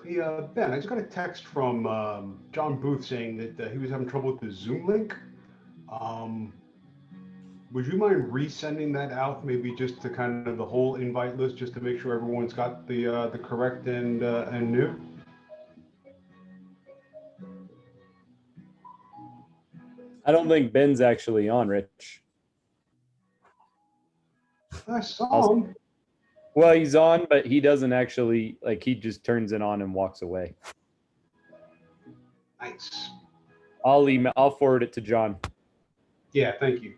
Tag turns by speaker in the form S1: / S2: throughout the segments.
S1: Hey, Ben, I just got a text from John Booth saying that he was having trouble with the Zoom link. Um, would you mind resending that out, maybe just to kind of the whole invite list, just to make sure everyone's got the correct and new?
S2: I don't think Ben's actually on, Rich.
S1: I saw him.
S2: Well, he's on, but he doesn't actually, like, he just turns it on and walks away.
S1: Nice.
S2: I'll forward it to John.
S1: Yeah, thank you.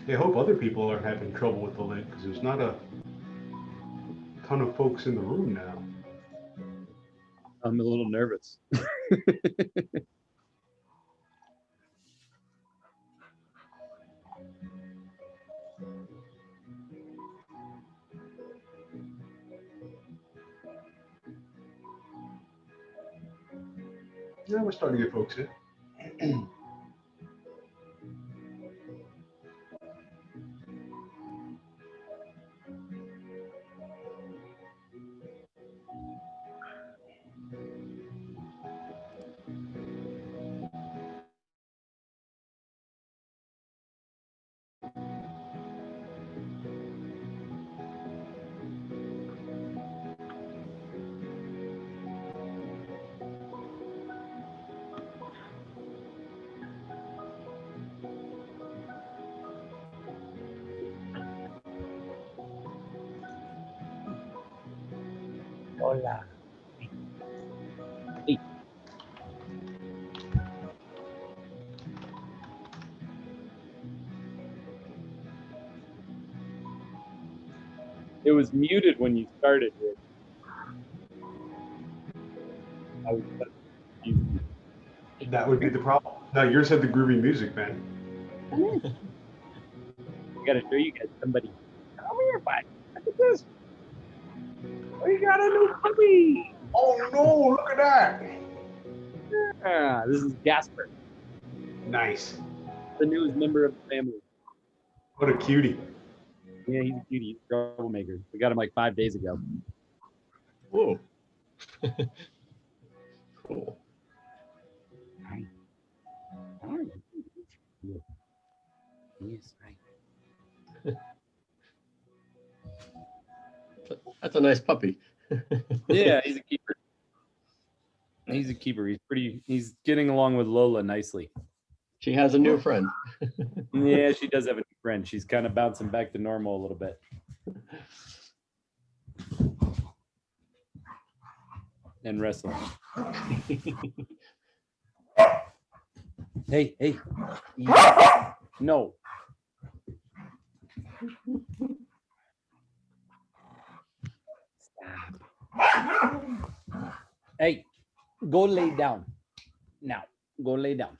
S1: I hope other people are having trouble with the link because there's not a ton of folks in the room now.
S2: I'm a little nervous.
S1: Yeah, we're starting to get folks in.
S2: Hola. Hey. It was muted when you started, Rich. I was confused.
S1: That would be the problem. No, yours had the groovy music, man.
S2: I gotta show you guys somebody. Come here, bud. Look at this. We got a new puppy.
S1: Oh no! Look at that.
S2: Yeah, this is Gasper,
S1: Nice.
S2: the newest member of the family.
S1: What a cutie.
S2: Yeah, he's a cutie. He's a troublemaker. We got him like 5 days ago.
S3: Whoa. Cool.
S2: Hi. Yes, right.
S3: That's a nice puppy.
S2: Yeah, he's a keeper. He's a keeper. He's getting along with Lola nicely.
S3: She has a new friend.
S2: Yeah, she does have a new friend. She's kind of bouncing back to normal a little bit. And wrestling. Hey. No. Stop. Hey, go lay down. Now, go lay down.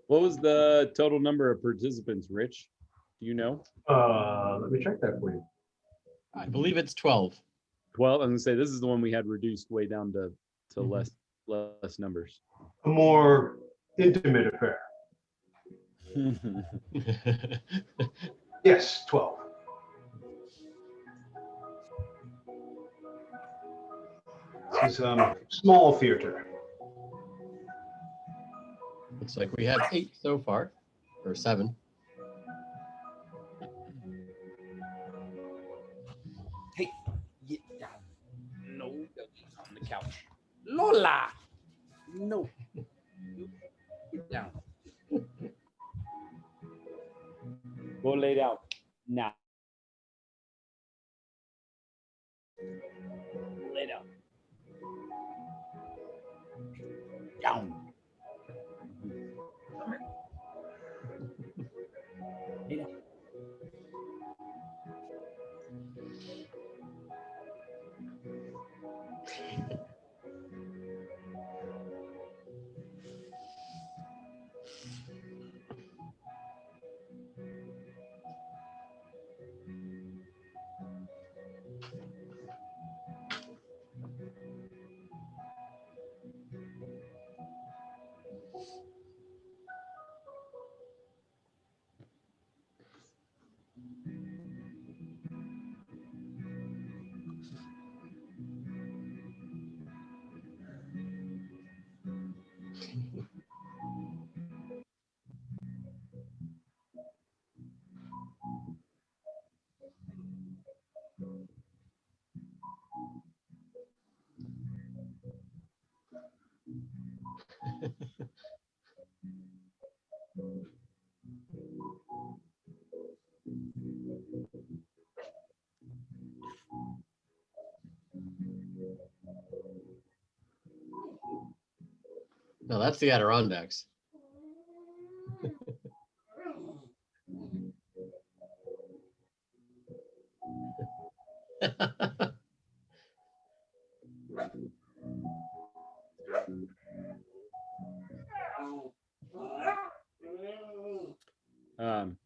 S2: What was the total number of participants, Rich? Do you know?
S1: Let me check that for you.
S3: I believe it's 12.
S2: 12. I'm gonna say this is the one we had reduced way down to less numbers.
S1: A more intimate affair. Yes, 12. This is small theater.
S3: Looks like we have 8 so far, or 7.
S2: Hey, get down. No doggies on the couch. Lola. No. Get down. Go lay down. Now. Lay down. Down. Lay down.
S3: No, that's the Adirondacks.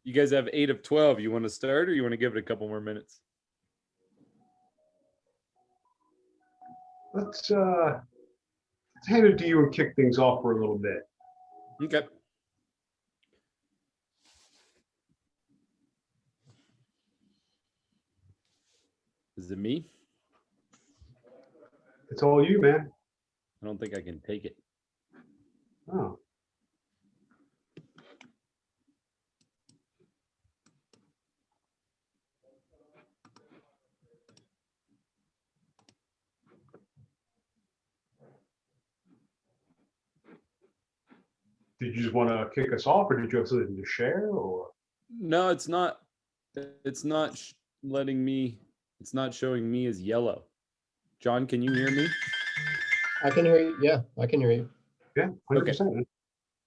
S2: You guys have 8 of 12. You want to start, or you want to give it a couple more minutes?
S1: Let's hand it to you and kick things off for a little bit.
S2: Okay. Is it me?
S1: It's all you, man.
S2: I don't think I can take it.
S1: Oh. Did you just want to kick us off, or did you have something to share? Or
S2: No, it's not. It's not letting me. It's not showing me as yellow. John, can you hear me?
S3: I can hear you. Yeah, I can hear you.
S1: yeah, 100%.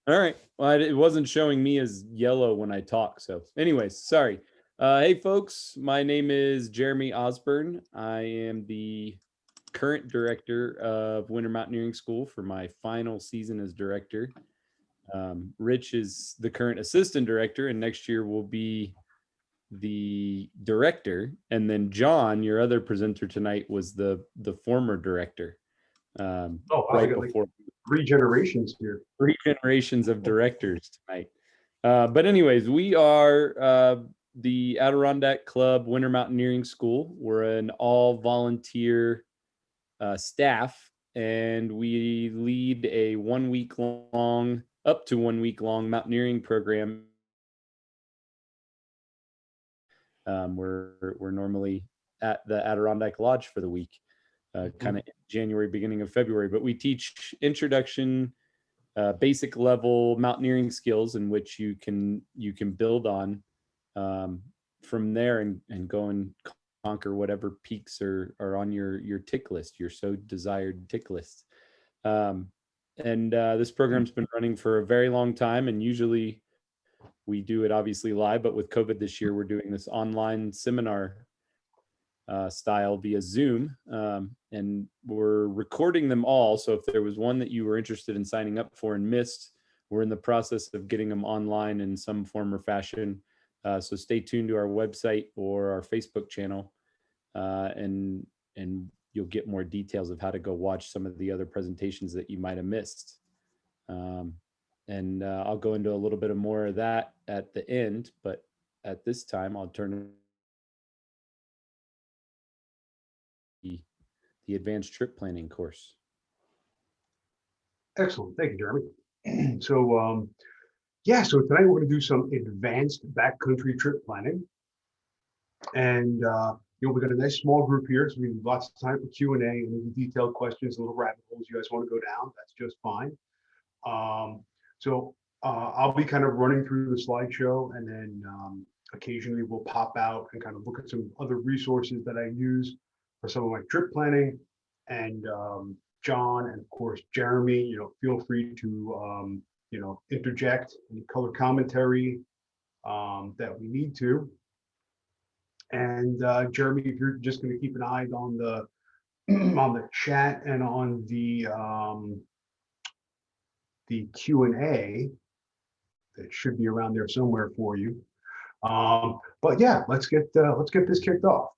S2: All right. Well, it wasn't showing me as yellow when I talk. So, anyways, sorry. Hey, folks. My name is Jeremy Osborne. I am the current director of Winter Mountaineering School for my final season as director. Rich is the current assistant director, and next year will be the director. And then John, your other presenter tonight, was the former director.
S1: I
S2: Right
S1: got
S2: before.
S1: like 3 generations here.
S2: 3 generations of directors tonight. But anyways, we are the Adirondack Club Winter Mountaineering School. We're an all volunteer staff, and we lead a 1 week long, up to 1 week long mountaineering program. We're normally at the Adirondack Lodge for the week, kind of January, beginning of February. But we teach introduction, basic level mountaineering skills in which you can build on from there and go and conquer whatever peaks are on your tick list, your so desired tick list. This program's been running for a very long time, and usually we do it obviously live, but with COVID this year, we're doing this online seminar style via Zoom, and we're recording them all. So if there was one that you were interested in signing up for and missed, we're in the process of getting them online in some form or fashion. So stay tuned to our website or our Facebook channel, and you'll get more details of how to go watch some of the other presentations that you might have missed. I'll go into a little bit of more of that at the end, but at this time, I'll turn the advanced trip planning course.
S1: Excellent. Thank you, Jeremy. So, so tonight we're going to do some advanced backcountry trip planning. And, we've got a nice small group here, so we have lots of time for Q&A and maybe detailed questions, little rabbit holes you guys want to go down. That's just fine. I'll be kind of running through the slideshow, and then occasionally we'll pop out and kind of look at some other resources that I use for some of my trip planning. And John and of course Jeremy, feel free to interject any color commentary that we need to. And Jeremy, if you're just going to keep an eye on the on the chat and on the Q&A, that should be around there somewhere for you. But yeah, let's get this kicked off.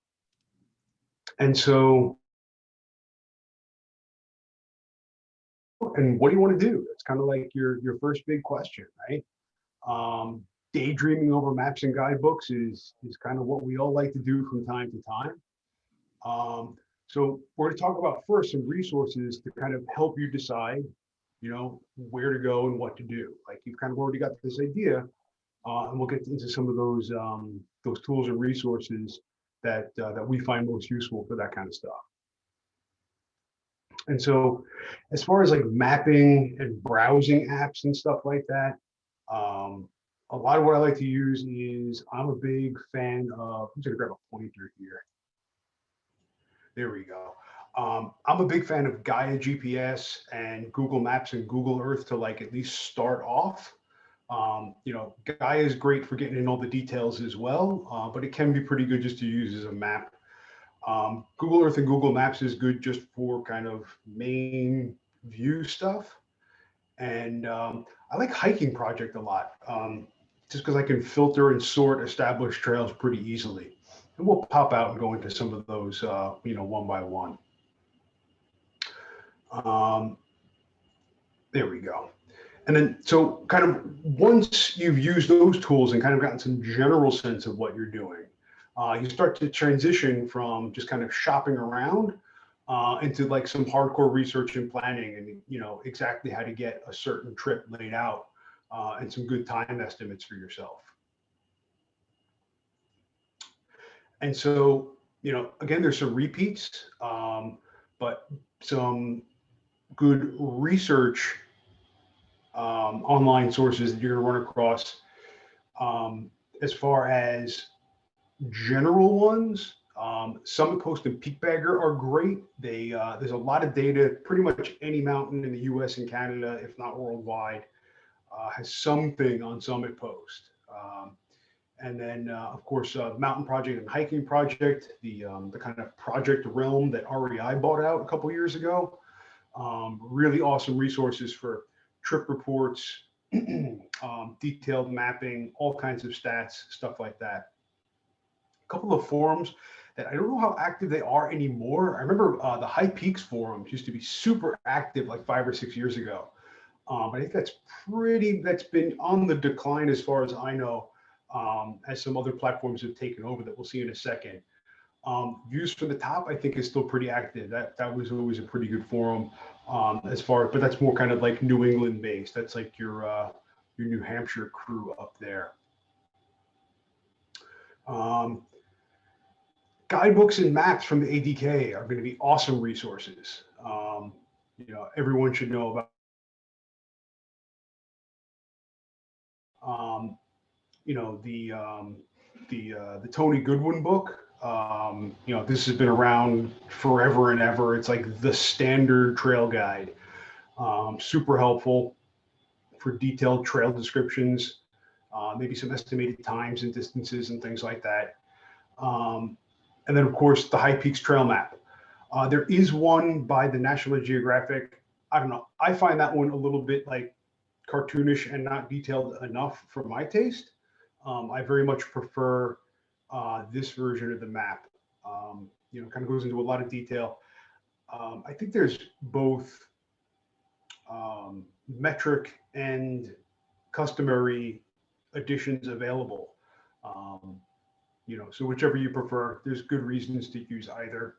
S1: And so, and what do you want to do? It's kind of like your first big question, right? Daydreaming over maps and guidebooks is kind of what we all like to do from time to time. So we're going to talk about first some resources to kind of help you decide, where to go and what to do. Like you've kind of already got this idea, and we'll get into some of those tools and resources that we find most useful for that kind of stuff. And so, as far as like mapping and browsing apps and stuff like that, a lot of what I like to use is I'm a big fan of. I'm gonna grab a pointer here. There we go. I'm a big fan of Gaia GPS and Google Maps and Google Earth to like at least start off. Gaia is great for getting in all the details as well, but it can be pretty good just to use as a map. Google Earth and Google Maps is good just for kind of main view stuff. And I like Hiking Project a lot, just because I can filter and sort established trails pretty easily. And we'll pop out and go into some of those, one by one. There we go. And then, so kind of once you've used those tools and kind of gotten some general sense of what you're doing, you start to transition from just kind of shopping around into like some hardcore research and planning, and exactly how to get a certain trip laid out, and some good time estimates for yourself. And so, again, there's some repeats, but some good research online sources that you're going to run across. As far as general ones, Summit Post and Peak Bagger are great. There's a lot of data. Pretty much any mountain in the U.S. and Canada, if not worldwide, has something on Summit Post. And then, of course, Mountain Project and Hiking Project, the kind of project realm that REI bought out a couple years ago. Really awesome resources for trip reports, detailed mapping, all kinds of stats, stuff like that. A couple of forums that I don't know how active they are anymore. I remember the High Peaks forums used to be super active like 5 or 6 years ago. I think that's been on the decline as far as I know, as some other platforms have taken over that we'll see in a second. Views from the Top, I think, is still pretty active. That was always a pretty good forum, but that's more kind of like New England based. That's like your New Hampshire crew up there. Guidebooks and maps from the ADK are going to be awesome resources. Everyone should know about. the Tony Goodwin book. This has been around forever and ever. It's like the standard trail guide. Super helpful for detailed trail descriptions, maybe some estimated times and distances and things like that. And then, of course, the High Peaks Trail Map. There is one by the National Geographic. I don't know. I find that one a little bit like cartoonish and not detailed enough for my taste. I very much prefer this version of the map. Kind of goes into a lot of detail. I think there's both metric and customary editions available. So whichever you prefer, there's good reasons to use either.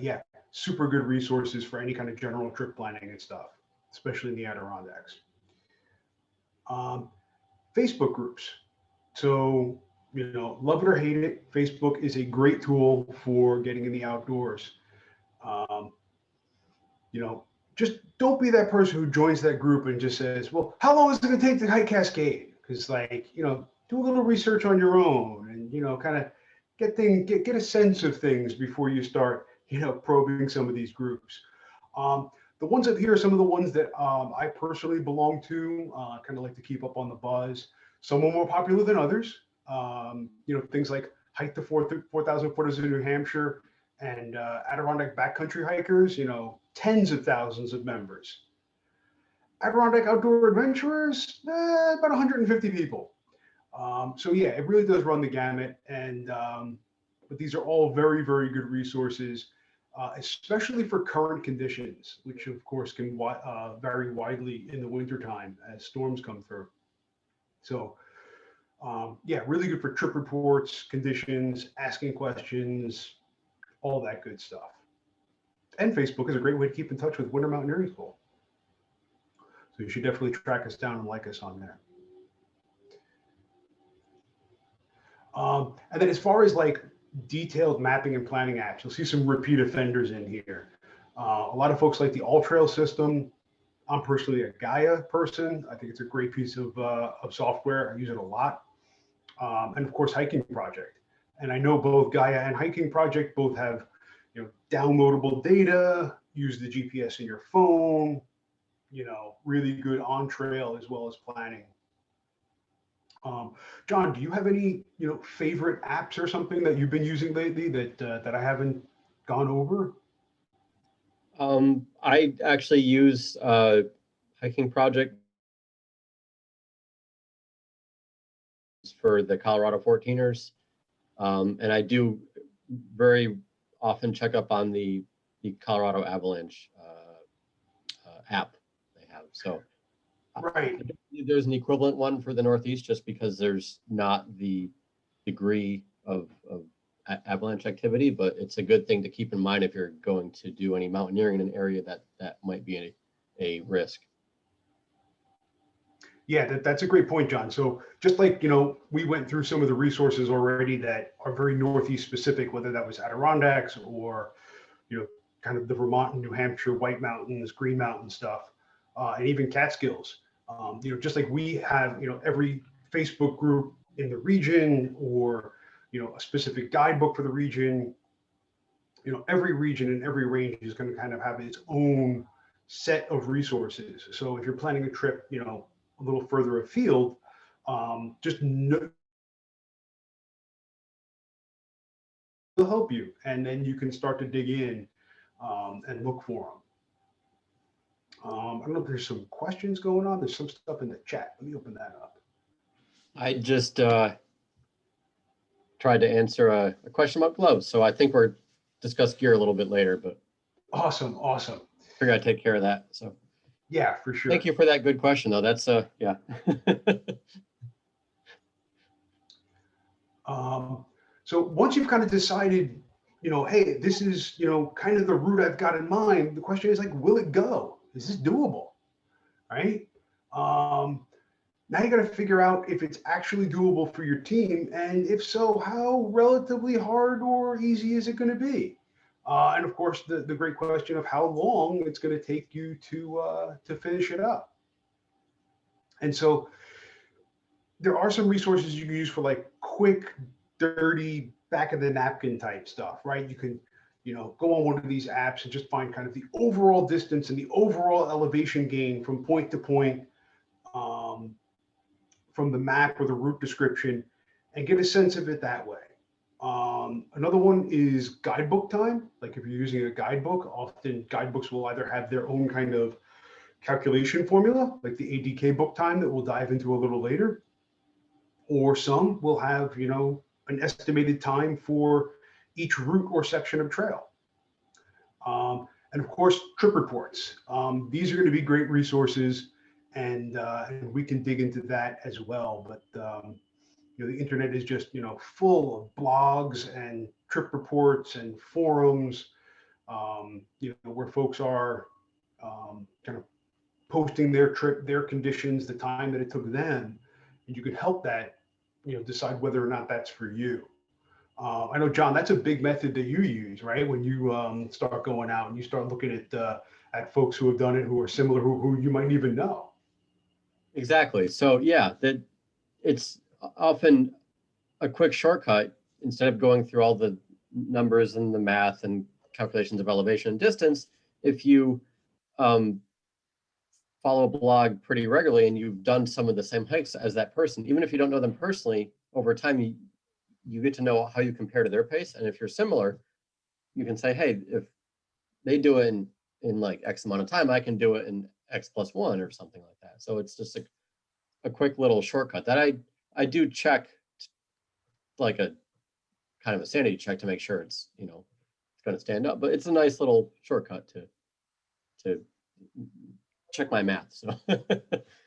S1: Yeah, super good resources for any kind of general trip planning and stuff, especially in the Adirondacks. Facebook groups. So, love it or hate it, Facebook is a great tool for getting in the outdoors. Just don't be that person who joins that group and just says, well, how long is it going to take to hike Cascade? Because do a little research on your own and, kind of get a sense of things before you start, probing some of these groups. The ones up here are some of the ones that I personally belong to, kind of like to keep up on the buzz. Some are more popular than others. Things like Hike the 4,000 Footers in New Hampshire and Adirondack Backcountry Hikers, tens of thousands of members. Adirondack Outdoor Adventurers, about 150 people. So yeah, it really does run the gamut. But these are all very, very good resources, especially for current conditions, which of course can vary widely in the wintertime as storms come through. So yeah, really good for trip reports, conditions, asking questions, all that good stuff. And Facebook is a great way to keep in touch with Winter Mountaineering School. So you should definitely track us down and like us on there. And then as far as like detailed mapping and planning apps, you'll see some repeat offenders in here. A lot of folks like the All Trail system. I'm personally a Gaia person. I think it's a great piece of software. I use it a lot. And of course, Hiking Project. And I know both Gaia and Hiking Project both have, downloadable data, use the GPS in your phone, really good on trail as well as planning. John, do you have any, favorite apps or something that you've been using lately that I haven't gone over?
S3: I actually use Hiking Project for the Colorado 14ers. And I do very often check up on the Colorado Avalanche app they have. So
S1: right.
S3: There's an equivalent one for the Northeast just because there's not the degree of avalanche activity, but it's a good thing to keep in mind if you're going to do any mountaineering in an area that might be a risk.
S1: Yeah, that's a great point, John. So just like, we went through some of the resources already that are very Northeast specific, whether that was Adirondacks or, kind of the Vermont and New Hampshire, White Mountains, Green Mountain stuff, and even Catskills. Just like we have, every Facebook group in the region or, a specific guidebook for the region, every region and every range is going to kind of have its own set of resources. So if you're planning a trip, a little further afield, just know will help you, and then you can start to dig in and look for them. I don't know if there's some questions going on. There's some stuff in the chat. Let me open that up.
S3: I just tried to answer a question about gloves, so I think we're discuss gear a little bit later. But
S1: awesome.
S3: Figure I'd take care of that. So.
S1: Yeah, for sure.
S3: Thank you for that good question, though. That's yeah.
S1: So once you've kind of decided, hey, this is, kind of the route I've got in mind, the question is like, will it go? Is this doable? Right? Now you got to figure out if it's actually doable for your team. And if so, how relatively hard or easy is it going to be? And of course, the great question of how long it's going to take you to finish it up. And so there are some resources you can use for like quick, dirty, back of the napkin type stuff, right? You can, go on one of these apps and just find kind of the overall distance and the overall elevation gain from point to point, um, from the map or the route description, and get a sense of it that way. Another one is guidebook time. Like if you're using a guidebook, often guidebooks will either have their own kind of calculation formula, like the ADK book time that we'll dive into a little later, or some will have, an estimated time for each route or section of trail. And of course, trip reports. These are going to be great resources, and we can dig into that as well. But the internet is just full of blogs and trip reports and forums, where folks are kind of posting their trip, their conditions, the time that it took them, and you can help that decide whether or not that's for you. I know, John, that's a big method that you use, right? When you start going out and you start looking at folks who have done it, who are similar, who you might even know.
S3: Exactly. So yeah, that it's often a quick shortcut instead of going through all the numbers and the math and calculations of elevation and distance. If you follow a blog pretty regularly and you've done some of the same hikes as that person, even if you don't know them personally, over time you get to know how you compare to their pace. And if you're similar, you can say, hey, if they do it in like X amount of time, I can do it in X+1 or something like that. So it's just a quick little shortcut that I do check, like a kind of a sanity check to make sure it's it's going to stand up. But it's a nice little shortcut to check my math. So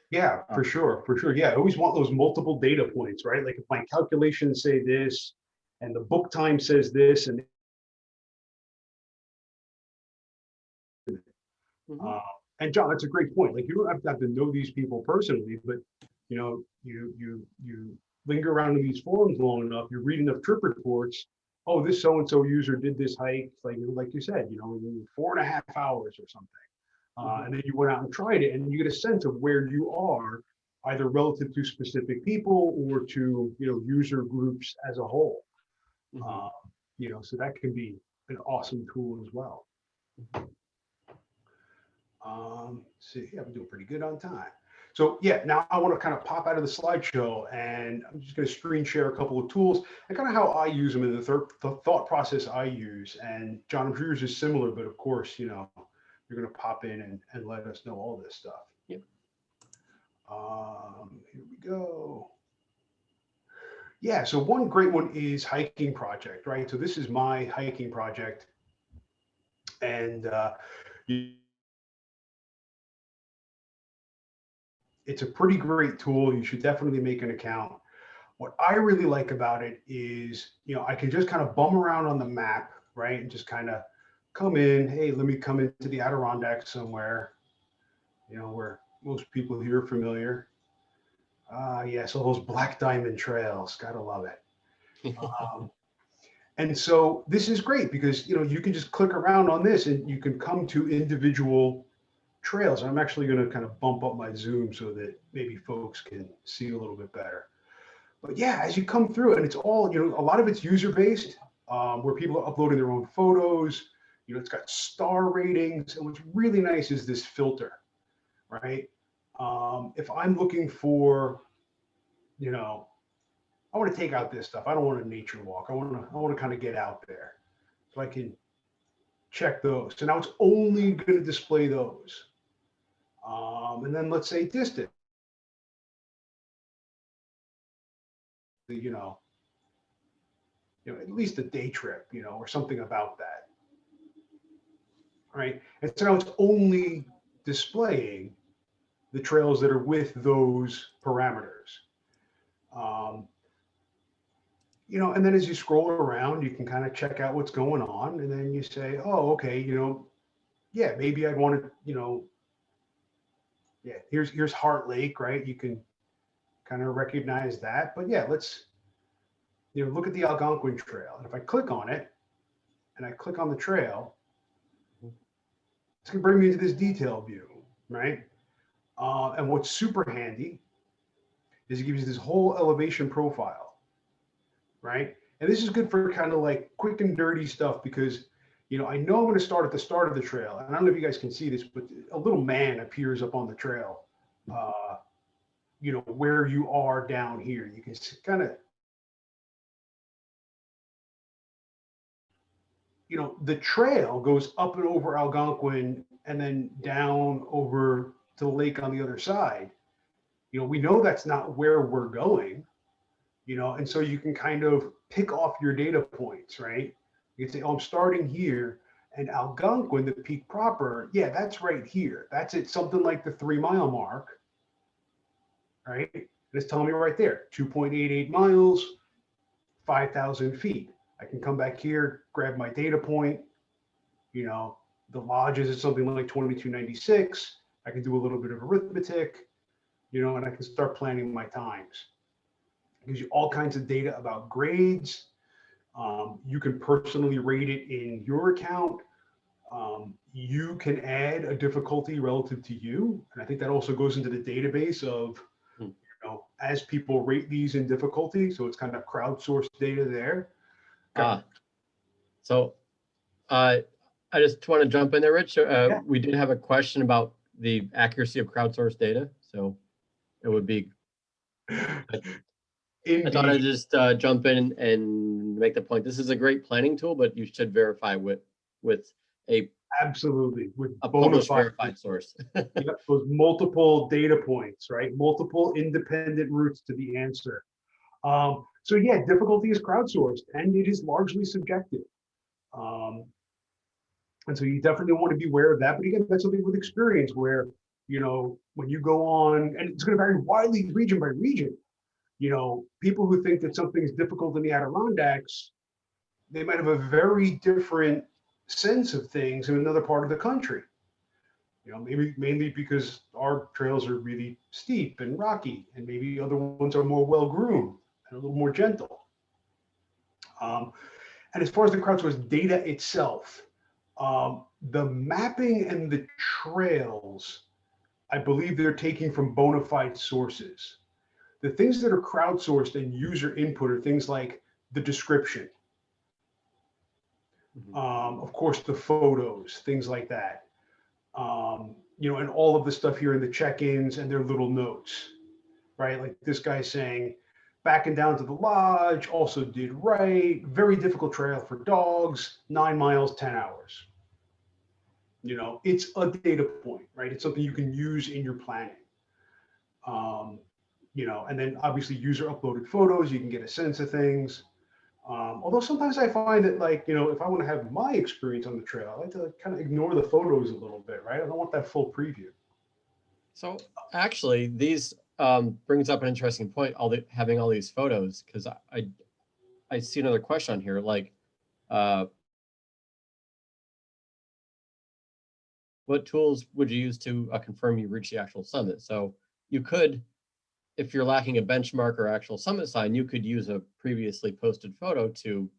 S1: Yeah, for sure. Yeah, I always want those multiple data points, right? Like if my calculations say this and the book time says this, and
S3: Mhm.
S1: and John, that's a great point. Like you don't have to know these people personally, but you linger around in these forums long enough, you read enough trip reports. Oh, this so and so user did this hike, like you said, in 4.5 hours or something. And then you went out and tried it, and you get a sense of where you are, either relative to specific people or to user groups as a whole.
S3: Mhm.
S1: So that can be an awesome tool as well. See, yeah, we're doing pretty good on time. So yeah, now I want to kind of pop out of the slideshow, and I'm just going to screen share a couple of tools and kind of how I use them and the thought process I use. And John, I'm sure yours is similar, but of course, you're going to pop in and let us know all this stuff.
S3: Yep.
S1: Here we go. Yeah, so one great one is hiking project, right? So this is my hiking project, and it's a pretty great tool. You should definitely make an account. What I really like about it is, I can just kind of bum around on the map, right? And just kind of come in, hey, let me come into the Adirondacks somewhere, where most people here are familiar. Yeah, so those Black Diamond trails, gotta love it. And so this is great because, you can just click around on this and you can come to individual trails. I'm actually going to kind of bump up my zoom so that maybe folks can see a little bit better. But yeah, as you come through, and it's all, a lot of it's user-based, where people are uploading their own photos. It's got star ratings. And what's really nice is this filter, right? If I'm looking for, I want to take out this stuff. I don't want a nature walk. I want to kind of get out there. So I can check those. So now it's only going to display those. And then let's say distance. At least a day trip, or something about that. Right. And so now it's only displaying the trails that are with those parameters. And then as you scroll around, you can kind of check out what's going on. And then you say, oh, okay, yeah, maybe I'd want to, yeah, here's Heart Lake, right? You can kind of recognize that. But yeah, let's, look at the Algonquin Trail. And if I click on it and I click on the trail, it's going to bring me into this detail view, right? And what's super handy is it gives you this whole elevation profile, right? And this is good for kind of like quick and dirty stuff because, I know I'm going to start at the start of the trail. And I don't know if you guys can see this, but a little man appears up on the trail, where you are down here. You can kind of, the trail goes up and over Algonquin and then down over to the lake on the other side. We know that's not where we're going, and so you can kind of pick off your data points, right? You can say, oh, I'm starting here, and Algonquin, the peak proper, yeah, that's right here. That's at something like the 3-mile mark, right? And it's telling me right there, 2.88 miles, 5,000 feet. I can come back here, grab my data point, the lodges is something like 2296. I can do a little bit of arithmetic, and I can start planning my times. It gives you all kinds of data about grades. You can personally rate it in your account. You can add a difficulty relative to you. And I think that also goes into the database of, as people rate these in difficulty. So it's kind of crowdsourced data there.
S3: So I just want to jump in there, Rich.
S1: Yeah.
S3: We did have a question about the accuracy of crowdsourced data. So it would be, I thought I'd just jump in and make the point. This is a great planning tool, but you should verify with a
S1: absolutely with
S3: a published verified source.
S1: Yep, those multiple data points, right? Multiple independent routes to the answer. So yeah, difficulty is crowdsourced and it is largely subjective. And so you definitely want to be aware of that. But again, that's something with experience where, when you go on, and it's going to vary widely region by region. People who think that something is difficult in the Adirondacks, they might have a very different sense of things in another part of the country. Maybe mainly because our trails are really steep and rocky, and maybe other ones are more well-groomed and a little more gentle. And as far as the crowdsourced data itself, the mapping and the trails, I believe they're taking from bona fide sources. The things that are crowdsourced and user input are things like the description, of course, the photos, things like that. And all of the stuff here in the check-ins and their little notes, right? Like this guy saying, backing down to the lodge, also did right, very difficult trail for dogs, 9 miles, 10 hours. It's a data point, right? It's something you can use in your planning. And then obviously user uploaded photos, you can get a sense of things. Although sometimes I find that if I want to have my experience on the trail, I like to kind of ignore the photos a little bit, right? I don't want that full preview.
S3: So actually these brings up an interesting point, having all these photos, because I see another question on here, like what tools would you use to confirm you reach the actual summit? So you could, if you're lacking a benchmark or actual summit sign, you could use a previously posted photo to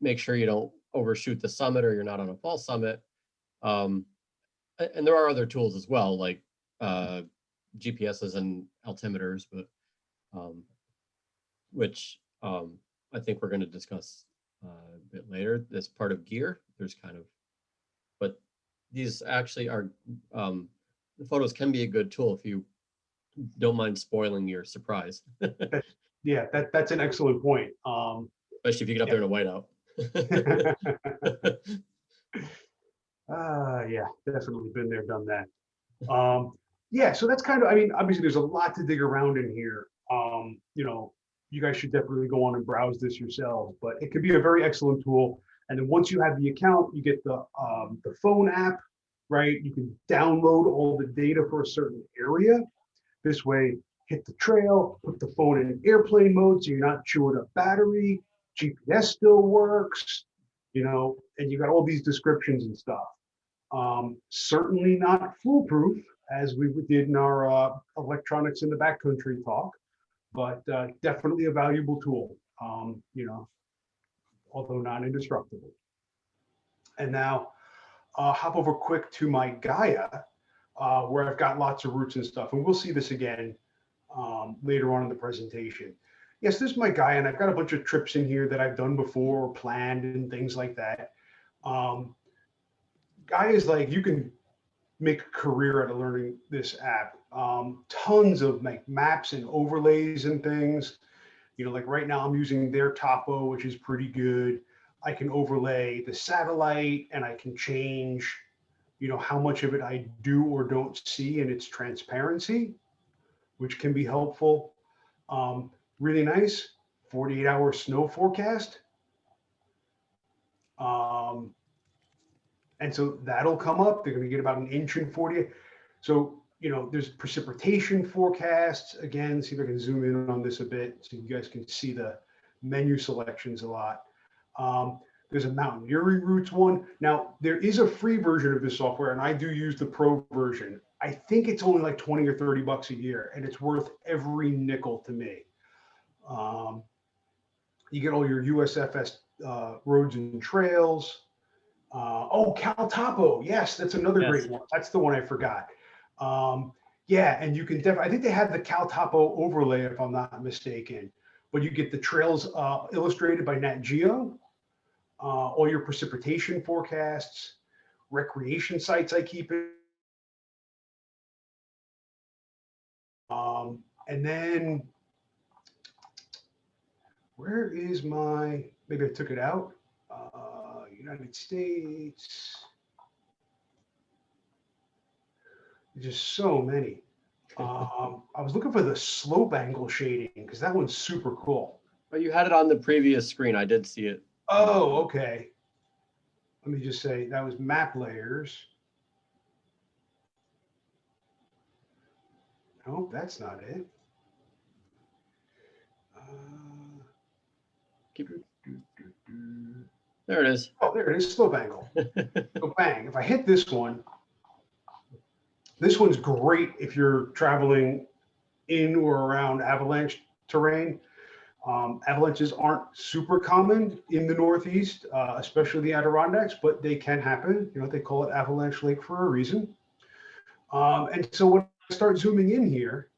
S3: make sure you don't overshoot the summit or you're not on a false summit. And there are other tools as well, like GPSs and altimeters, but which I think we're going to discuss a bit later. That's part of gear. There's kind of, but these actually are, the photos can be a good tool if you don't mind spoiling your surprise.
S1: Yeah, that's an excellent point.
S3: Especially if you get up there in a whiteout.
S1: Yeah, definitely been there, done that. Yeah, so that's kind of, obviously there's a lot to dig around in here. You guys should definitely go on and browse this yourselves, but it could be a very excellent tool. And then once you have the account, you get the phone app, right? You can download all the data for a certain area. This way, hit the trail, put the phone in airplane mode so you're not chewing up battery. GPS still works, and you got all these descriptions and stuff. Certainly not foolproof, as we did in our electronics in the backcountry talk, but definitely a valuable tool, although not indestructible. And now hop over quick to my Gaia, where I've got lots of routes and stuff, and we'll see this again later on in the presentation. Yes, this is my guy, and I've got a bunch of trips in here that I've done before or planned and things like that. Guy is like, you can make a career out of learning this app. Tons of like maps and overlays and things. Like right now I'm using their topo, which is pretty good. I can overlay the satellite and I can change, how much of it I do or don't see in its transparency, which can be helpful. Really nice 48-hour snow forecast. And so that'll come up. They're going to get about an inch in 40. So, there's precipitation forecasts. Again, see if I can zoom in on this a bit so you guys can see the menu selections a lot. There's a mountaineering routes one. Now, there is a free version of this software, and I do use the pro version. I think it's only like 20 or 30 bucks a year, and it's worth every nickel to me. You get all your USFS roads and trails. Cal Topo. Yes, that's another great one. That's the one I forgot. Yeah, and you can definitely, I think they have the Cal Topo overlay, if I'm not mistaken, but you get the trails illustrated by Nat Geo, all your precipitation forecasts, recreation sites I keep in. And then where is maybe I took it out. United States. There's just so many. I was looking for the slope angle shading because that one's super cool.
S3: But you had it on the previous screen. I did see it.
S1: Oh, okay. Let me just say that was map layers. Nope, that's not it.
S3: There it is.
S1: Oh, there it is, slope angle. So bang, if I hit this one's great if you're traveling in or around avalanche terrain. Avalanches aren't super common in the Northeast, especially the Adirondacks, but they can happen. They call it Avalanche Lake for a reason. And so when I start zooming in here,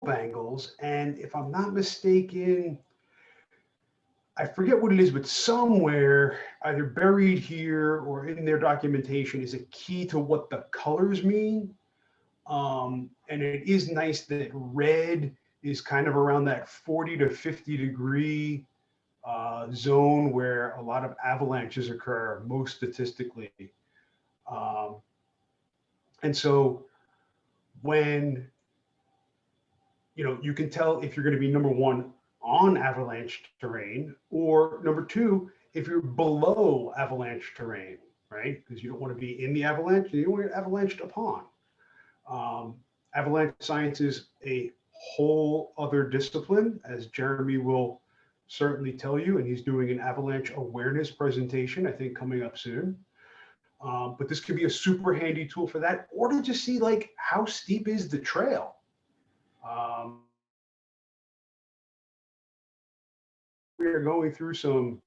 S1: angles, and if I'm not mistaken, I forget what it is, but somewhere either buried here or in their documentation is a key to what the colors mean. And it is nice that red is kind of around that 40 to 50 degree zone where a lot of avalanches occur, most statistically. And so when, you can tell if you're going to be number one on avalanche terrain, or number two, if you're below avalanche terrain, right? Because you don't want to be in the avalanche, you don't want to get avalanched upon. Avalanche science is a whole other discipline, as Jeremy will certainly tell you, and he's doing an avalanche awareness presentation, I think, coming up soon. But this could be a super handy tool for that, or to just see like how steep is the trail. We are going through some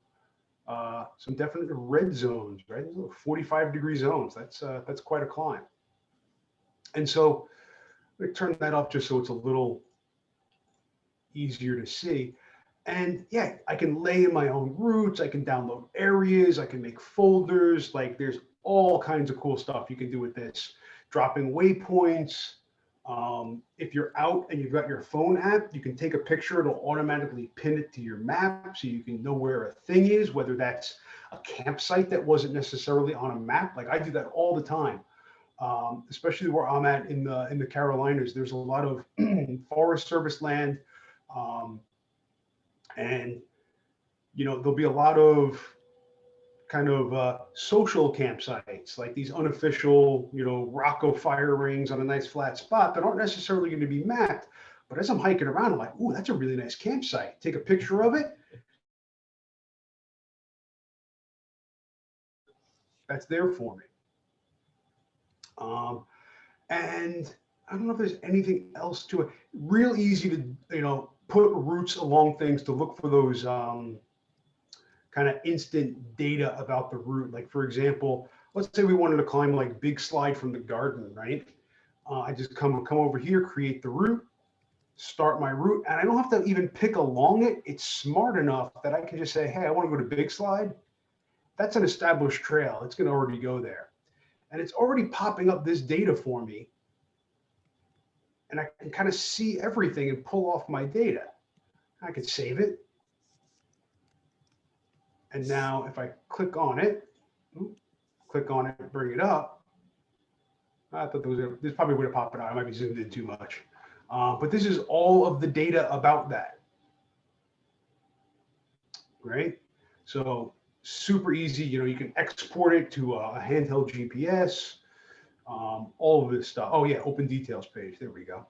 S1: definite red zones, right? 45-degree zones. That's quite a climb. And so let me turn that up just so it's a little easier to see. And yeah, I can lay in my own routes. I can download areas. I can make folders. Like there's all kinds of cool stuff you can do with this. Dropping waypoints. If you're out and you've got your phone app, you can take a picture. It'll automatically pin it to your map so you can know where a thing is, whether that's a campsite that wasn't necessarily on a map. Like I do that all the time. Especially where I'm at in the Carolinas, there's a lot of Forest Service land, and there'll be a lot of kind of social campsites, like these unofficial, Rocco fire rings on a nice flat spot that aren't necessarily going to be mapped. But as I'm hiking around, I'm like, "Ooh, that's a really nice campsite." Take a picture of it. That's there for me. And I don't know if there's anything else to it. Real easy to, put routes along things to look for those kind of instant data about the route. Like for example, let's say we wanted to climb like Big Slide from the Garden, right? I just come over here, create the route, start my route, and I don't have to even pick along it. It's smart enough that I can just say, hey, I want to go to Big Slide. That's an established trail. It's going to already go there. And it's already popping up this data for me. And I can kind of see everything and pull off my data. I could save it. And now if I click on it, bring it up. I thought this probably would have popped it out. I might be zoomed in too much. But this is all of the data about that. Right? So super easy. You can export it to a handheld GPS, all of this stuff. Oh yeah, open details page. There we go.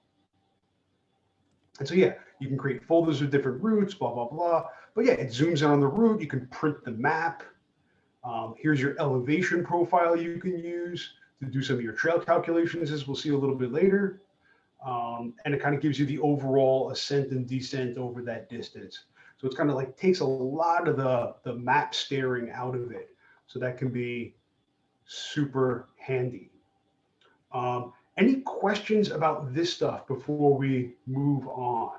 S1: And so yeah, you can create folders with different routes, blah, blah, blah. But yeah, it zooms in on the route. You can print the map. Here's your elevation profile you can use to do some of your trail calculations, as we'll see a little bit later. And it kind of gives you the overall ascent and descent over that distance. So it's kind of like takes a lot of the map staring out of it. So that can be super handy. Any questions about this stuff before we move on?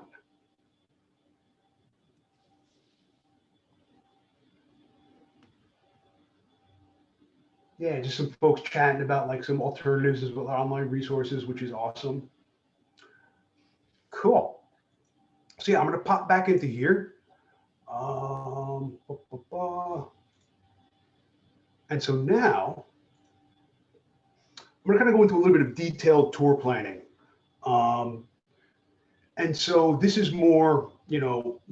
S1: Yeah, just some folks chatting about like some alternatives with online resources, which is awesome. Cool. So yeah, I'm going to pop back into here. And so now I'm going to kind of go into a little bit of detailed tour planning. And so this is more,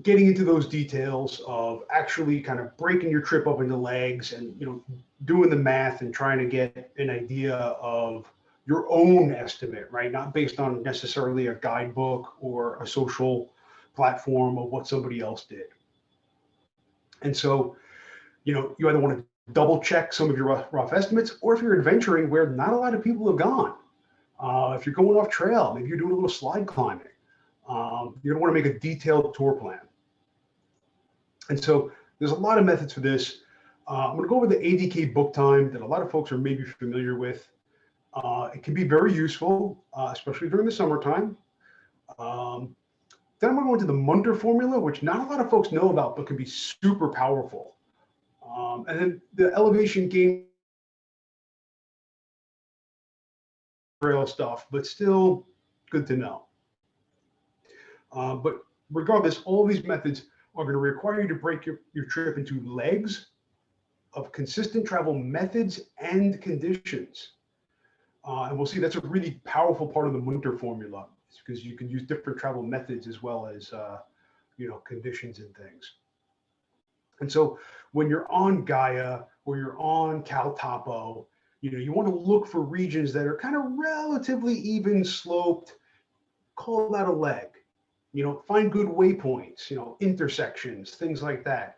S1: getting into those details of actually kind of breaking your trip up into legs and, doing the math and trying to get an idea of your own estimate, right? Not based on necessarily a guidebook or a social platform of what somebody else did. And so, you either want to double check some of your rough estimates, or if you're adventuring where not a lot of people have gone, if you're going off trail, maybe you're doing a little slide climbing, you're going to want to make a detailed tour plan. And so there's a lot of methods for this. I'm going to go over the ADK book time that a lot of folks are maybe familiar with. It can be very useful, especially during the summertime. Then I'm going to go into the Munter formula, which not a lot of folks know about, but can be super powerful. And then the elevation gain trail stuff, but still good to know. But regardless, all these methods are going to require you to break your trip into legs of consistent travel methods and conditions. And we'll see that's a really powerful part of the Munter formula, because you can use different travel methods as well as conditions and things. And so when you're on Gaia or you're on Cal Topo, you want to look for regions that are kind of relatively even sloped. Call that a leg. Find good waypoints, intersections, things like that.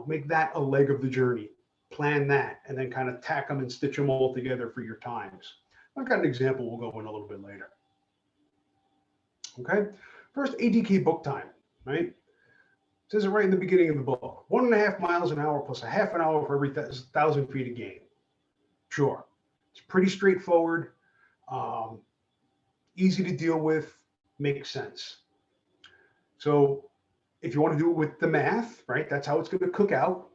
S1: Make that a leg of the journey. Plan that, and then kind of tack them and stitch them all together for your times. I've got an example we'll go in a little bit later. Okay, first ADK book time, right? It says it right in the beginning of the book. 1.5 miles an hour plus a half an hour for every 1,000 feet of gain. Sure, it's pretty straightforward, easy to deal with, makes sense. So if you want to do it with the math, right, that's how it's going to cook out.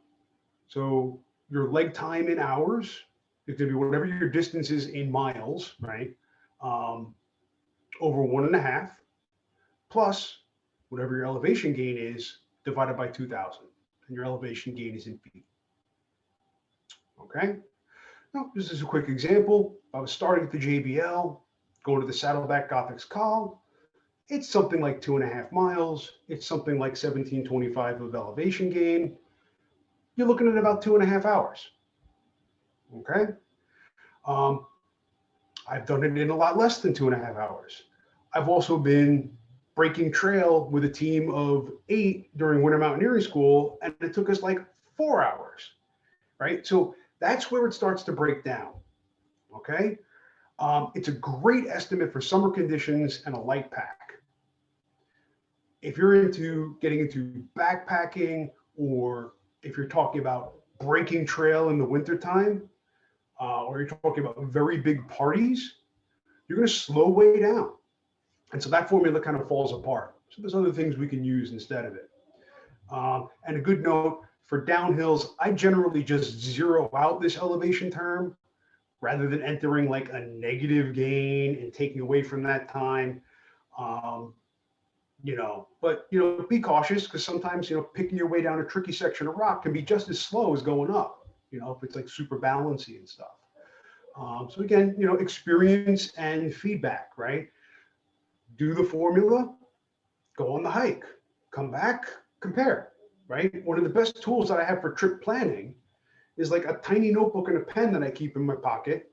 S1: So your leg time in hours is going to be whatever your distance is in miles, right, over 1.5, plus whatever your elevation gain is divided by 2,000, and your elevation gain is in feet. Okay. Now, this is a quick example. I was starting at the JBL, going to the Saddleback Gothic Col. It's something like 2.5 miles. It's something like 1725 of elevation gain. You're looking at about 2.5 hours. Okay. I've done it in a lot less than 2.5 hours. I've also been breaking trail with a team of 8 during winter mountaineering school, and it took us like 4 hours, right? So that's where it starts to break down. Okay. It's a great estimate for summer conditions and a light pack. If you're getting into backpacking, or if you're talking about breaking trail in the wintertime, or you're talking about very big parties, you're going to slow way down. And so that formula kind of falls apart. So there's other things we can use instead of it. And a good note for downhills, I generally just zero out this elevation term rather than entering like a negative gain and taking away from that time. But be cautious, because sometimes, picking your way down a tricky section of rock can be just as slow as going up, if it's like super balancy and stuff. So again, experience and feedback, right? Do the formula, go on the hike, come back, compare, right? One of the best tools that I have for trip planning is like a tiny notebook and a pen that I keep in my pocket.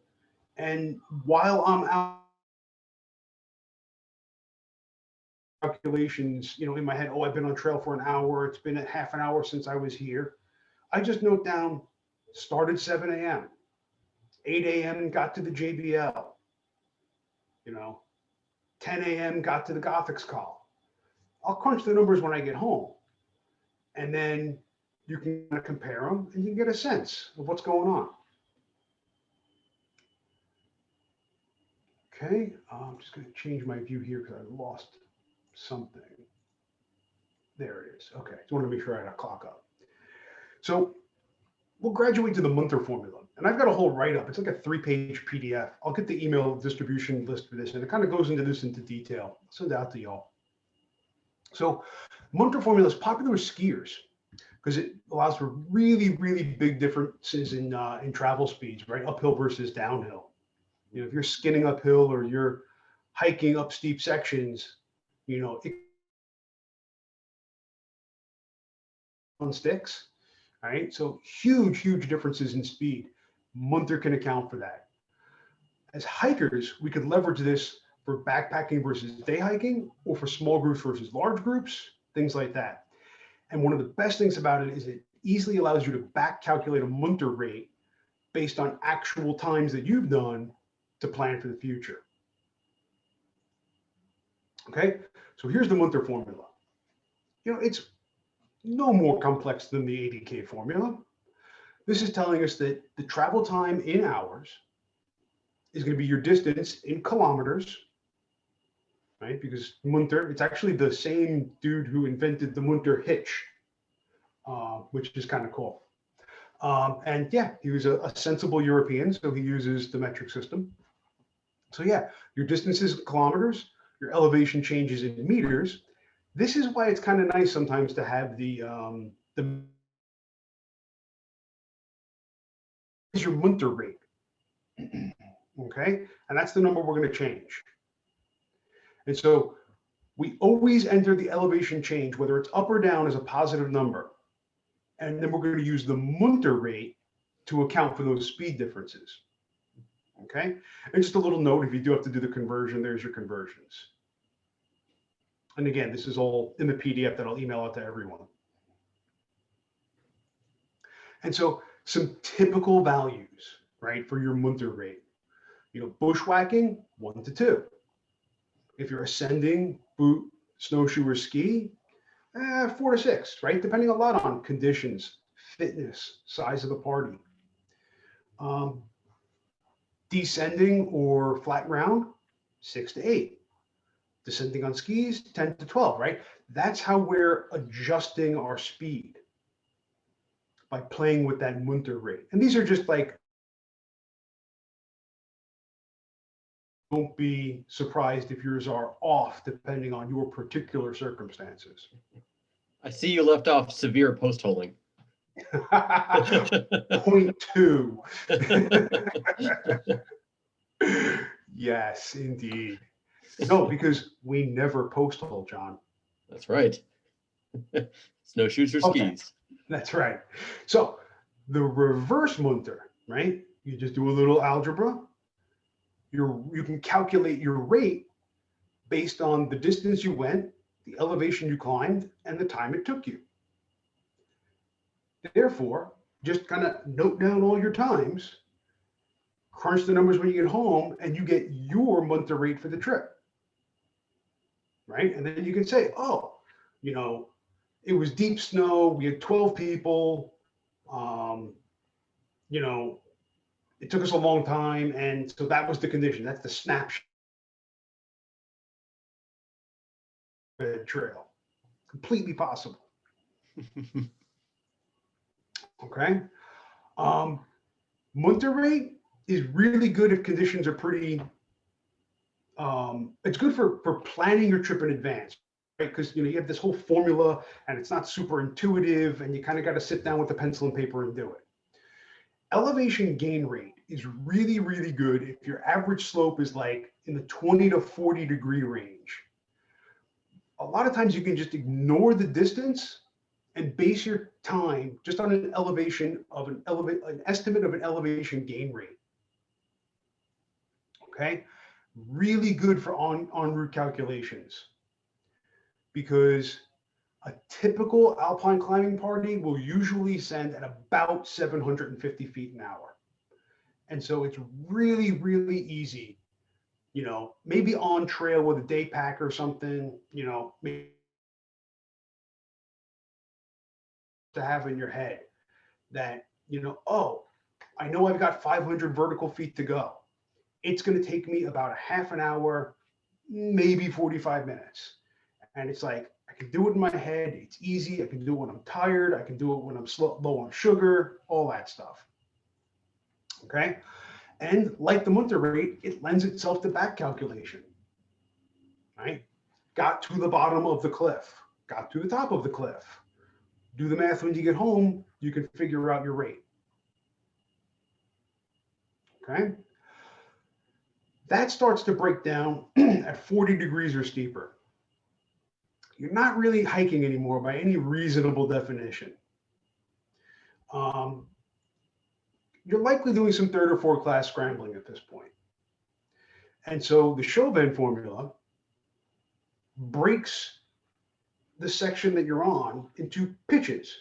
S1: And while I'm out, calculations, in my head, oh, I've been on trail for an hour. It's been a half an hour since I was here. I just note down, started 7 a.m., 8 a.m. got to the JBL, 10 a.m. got to the Gothics call. I'll crunch the numbers when I get home. And then you can kind of compare them and you can get a sense of what's going on. Okay, I'm just going to change my view here because I lost something. There it is. Okay, just want to make sure I had a clock up. So we'll graduate to the Munter formula. And I've got a whole write-up. It's like a 3-page PDF. I'll get the email distribution list for this, and it kind of goes into this into detail. I'll send it out to y'all. So Munter formula is popular with skiers because it allows for really, really big differences in travel speeds, right? Uphill versus downhill. If you're skinning uphill or you're hiking up steep sections, it on sticks, right? So huge, huge differences in speed. Munter can account for that. As hikers, we could leverage this for backpacking versus day hiking, or for small groups versus large groups, things like that. And one of the best things about it is it easily allows you to back calculate a Munter rate based on actual times that you've done to plan for the future. Okay, so here's the Munter formula. It's no more complex than the 80K formula. This is telling us that the travel time in hours is going to be your distance in kilometers, right? Because Munter, it's actually the same dude who invented the Munter hitch, which is kind of cool. And yeah, he was a sensible European, so he uses the metric system. So yeah, your distance is kilometers, your elevation changes in meters. This is why it's kind of nice sometimes to have the is your Munter rate. Okay, and that's the number we're going to change. And so we always enter the elevation change, whether it's up or down, as a positive number. And then we're going to use the Munter rate to account for those speed differences. Okay, and just a little note, if you do have to do the conversion, there's your conversions. And again, this is all in the PDF that I'll email out to everyone. And so some typical values, right, for your Munter rate. Bushwhacking, 1 to 2. If you're ascending, boot, snowshoe, or ski, 4 to 6, right? Depending a lot on conditions, fitness, size of the party. Descending or flat ground, 6 to 8. Descending on skis, 10 to 12, right? That's how we're adjusting our speed, by playing with that Munter rate. And these are just like, don't be surprised if yours are off depending on your particular circumstances.
S3: I see you left off severe post-holing.
S1: Point 2. Yes, indeed. No, because we never post-hole, John.
S3: That's right. Snowshoes or skis.
S1: Okay. That's right. So the reverse Munter, right? You just do a little algebra. You can calculate your rate based on the distance you went, the elevation you climbed, and the time it took you. Therefore, just kind of note down all your times, crunch the numbers when you get home, and you get your Munter rate for the trip. Right? And then you can say, oh, it was deep snow, we had 12 people, it took us a long time, and so that was the condition. That's the snapshot trail. Completely possible. Okay. Monterey is really good if conditions are pretty. It's good for planning your trip in advance, right? Because you have this whole formula, and it's not super intuitive, and you kind of got to sit down with a pencil and paper and do it. Elevation gain rate is really, really good if your average slope is like in the 20 to 40 degree range. A lot of times you can just ignore the distance and base your time just on an estimate of an elevation gain rate. Okay, really good for en route calculations, because a typical alpine climbing party will usually send at about 750 feet an hour. And so it's really, really easy, maybe on trail with a day pack or something, maybe to have in your head that, oh, I know I've got 500 vertical feet to go. It's going to take me about a half an hour, maybe 45 minutes. And it's like, I can do it in my head. It's easy. I can do it when I'm tired. I can do it when I'm low on sugar, all that stuff. Okay. And like the Munter rate, it lends itself to back calculation, right? Got to the bottom of the cliff, got to the top of the cliff. Do the math when you get home, you can figure out your rate. Okay. That starts to break down at 40 degrees or steeper. You're not really hiking anymore by any reasonable definition. You're likely doing some third or fourth class scrambling at this point. And so the Chauvin formula breaks the section that you're on into pitches.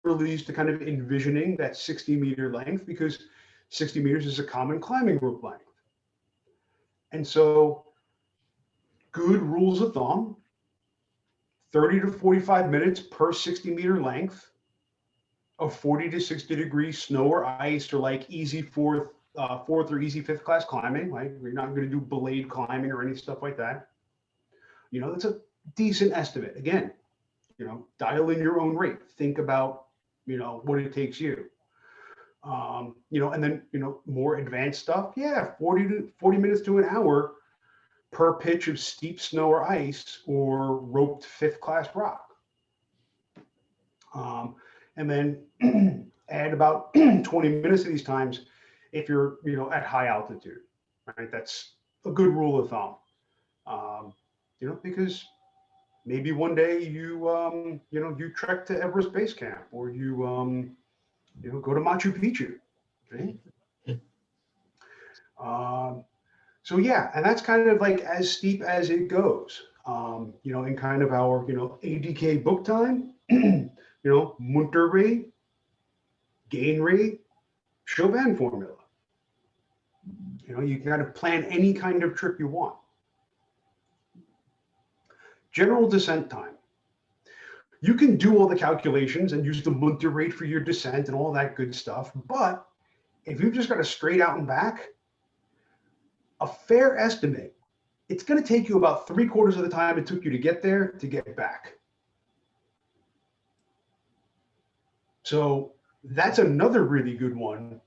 S1: Released to kind of envisioning that 60-meter length, because 60 meters is a common climbing rope length. And so good rules of thumb, 30 to 45 minutes per 60-meter length of 40 to 60 degree snow or ice, or like easy fourth or easy fifth class climbing. Like, you're not going to do belayed climbing or any stuff like that. That's a decent estimate. Again, dial in your own rate. Think about, what it takes you. And then, more advanced stuff. Yeah, 40 minutes to an hour per pitch of steep snow or ice or roped fifth class rock. And then add about 20 minutes of these times if you're, at high altitude, right? That's a good rule of thumb. Because maybe one day you trek to Everest Base Camp, or you go to Machu Picchu, right? So yeah, and that's kind of like as steep as it goes. In kind of our ADK book time, Munter rate, gain rate, Chauvin formula. You can kind of plan any kind of trip you want. General descent time. You can do all the calculations and use the Munter rate for your descent and all that good stuff. But if you've just got a straight out and back, a fair estimate, it's going to take you about 3/4 of the time it took you to get there to get back. So that's another really good one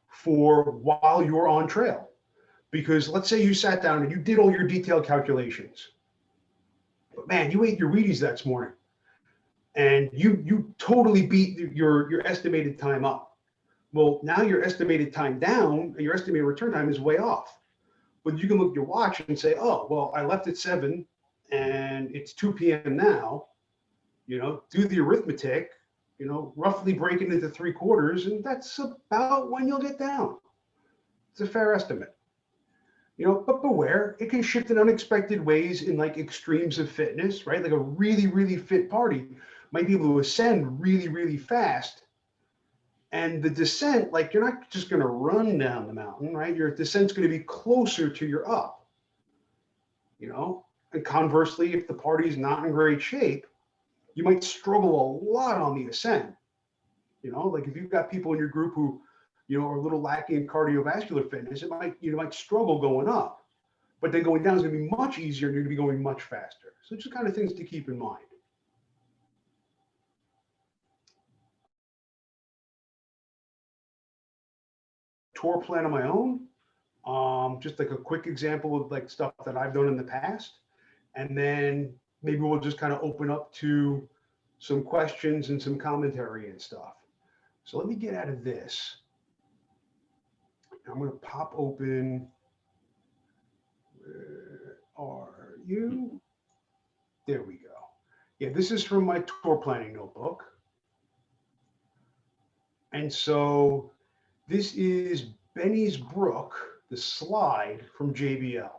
S1: for while you're on trail. Because let's say you sat down and you did all your detailed calculations. But man, you ate your Wheaties that morning, and you totally beat your estimated time up. Well, now your estimated time down, and your estimated return time is way off. But you can look at your watch and say, oh, well, I left at 7 and it's 2 p.m. now. Do the arithmetic, roughly break it into 3/4, and that's about when you'll get down. It's a fair estimate. But beware, it can shift in unexpected ways in like extremes of fitness, right? Like a really, really fit party might be able to ascend really, really fast. And the descent, like, you're not just going to run down the mountain, right? Your descent's going to be closer to your up. And conversely, if the party's not in great shape, you might struggle a lot on the ascent. Like if you've got people in your group who, are a little lacking in cardiovascular fitness, you might struggle going up. but then going down is going to be much easier and you're going to be going much faster. So just kind of things to keep in mind. Tour plan on my own, just like a quick example of like stuff that I've done in the past. And then maybe we'll just kind of open up to some questions and some commentary and stuff. So let me get out of this. I'm going to pop open. Where are you? There we go. Yeah, this is from my tour planning notebook. And so this is Benny's Brook, the slide from JBL.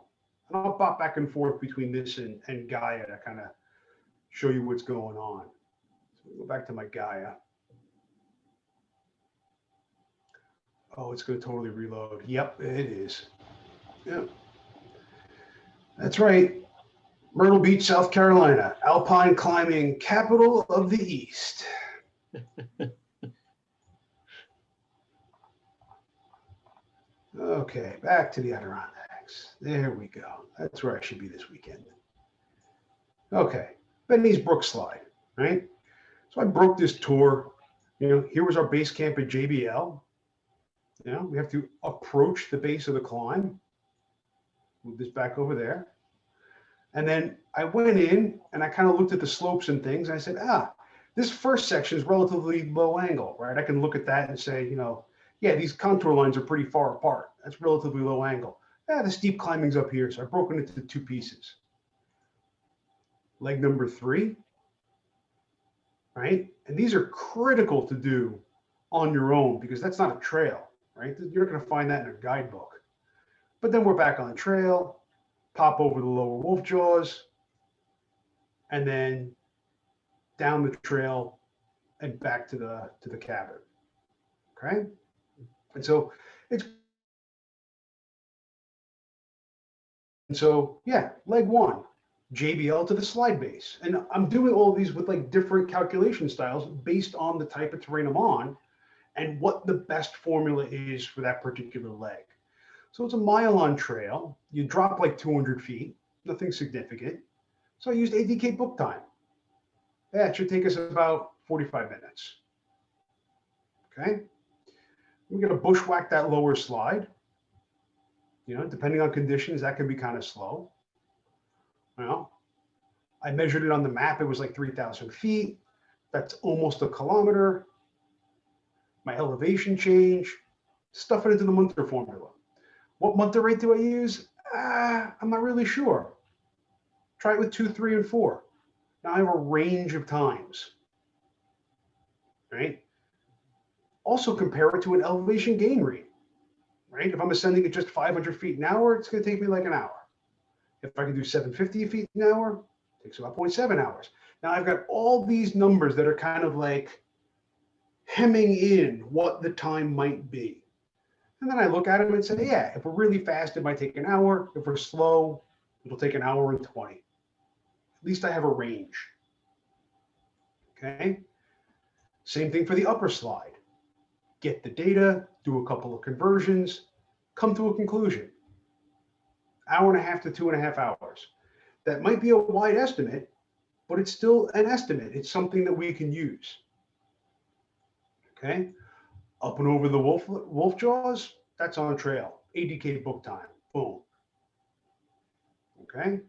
S1: And I'll pop back and forth between this and Gaia to kind of show you what's going on. So we'll go back to my Gaia. Oh, it's going to totally reload. Yep, it is. Yep. That's right. Myrtle Beach, South Carolina, alpine climbing capital of the East. Okay, back to the Adirondacks. There we go. That's where I should be this weekend. Okay, Benny's Brook slide, right? So I broke this tour. You know, here was our base camp at JBL. You know, we have to approach the base of the climb. Move this back over there. And then I went in and I kind of looked at the slopes and things. And I said, this first section is relatively low angle, right? I can look at that and say, you know, yeah, these contour lines are pretty far apart. That's relatively low angle. The steep climbing's up here. So I've broken it into two pieces. Leg number 3, right? And these are critical to do on your own because that's not a trail, right? You're not going to find that in a guidebook. But then we're back on the trail, pop over the lower wolf jaws, and then down the trail and back to the cabin. Okay? And so yeah, leg 1, JBL to the slide base. And I'm doing all of these with like different calculation styles based on the type of terrain I'm on and what the best formula is for that particular leg. So it's a mile on trail. You drop like 200 feet, nothing significant. So I used ADK book time. Yeah, it should take us about 45 minutes. Okay. We're going to bushwhack that lower slide. You know, depending on conditions, that can be kind of slow. Well, I measured it on the map. It was like 3,000 feet. That's almost a kilometer. My elevation change, stuff it into the Munter formula. What Munter rate do I use? I'm not really sure. Try it with 2, 3, and 4. Now I have a range of times, right? Also compare it to an elevation gain rate, right? If I'm ascending at just 500 feet an hour, it's going to take me like an hour. If I can do 750 feet an hour, it takes about 0.7 hours. Now I've got all these numbers that are kind of like hemming in what the time might be. And then I look at them and say, yeah, if we're really fast, it might take an hour. If we're slow, it'll take an hour and 20. At least I have a range. Okay. Same thing for the upper slide. Get the data, do a couple of conversions, come to a conclusion. 1.5 to 2.5 hours. That might be a wide estimate, but it's still an estimate. It's something that we can use. Okay. Up and over the wolf jaws, that's on trail. ADK book time. Boom. Okay.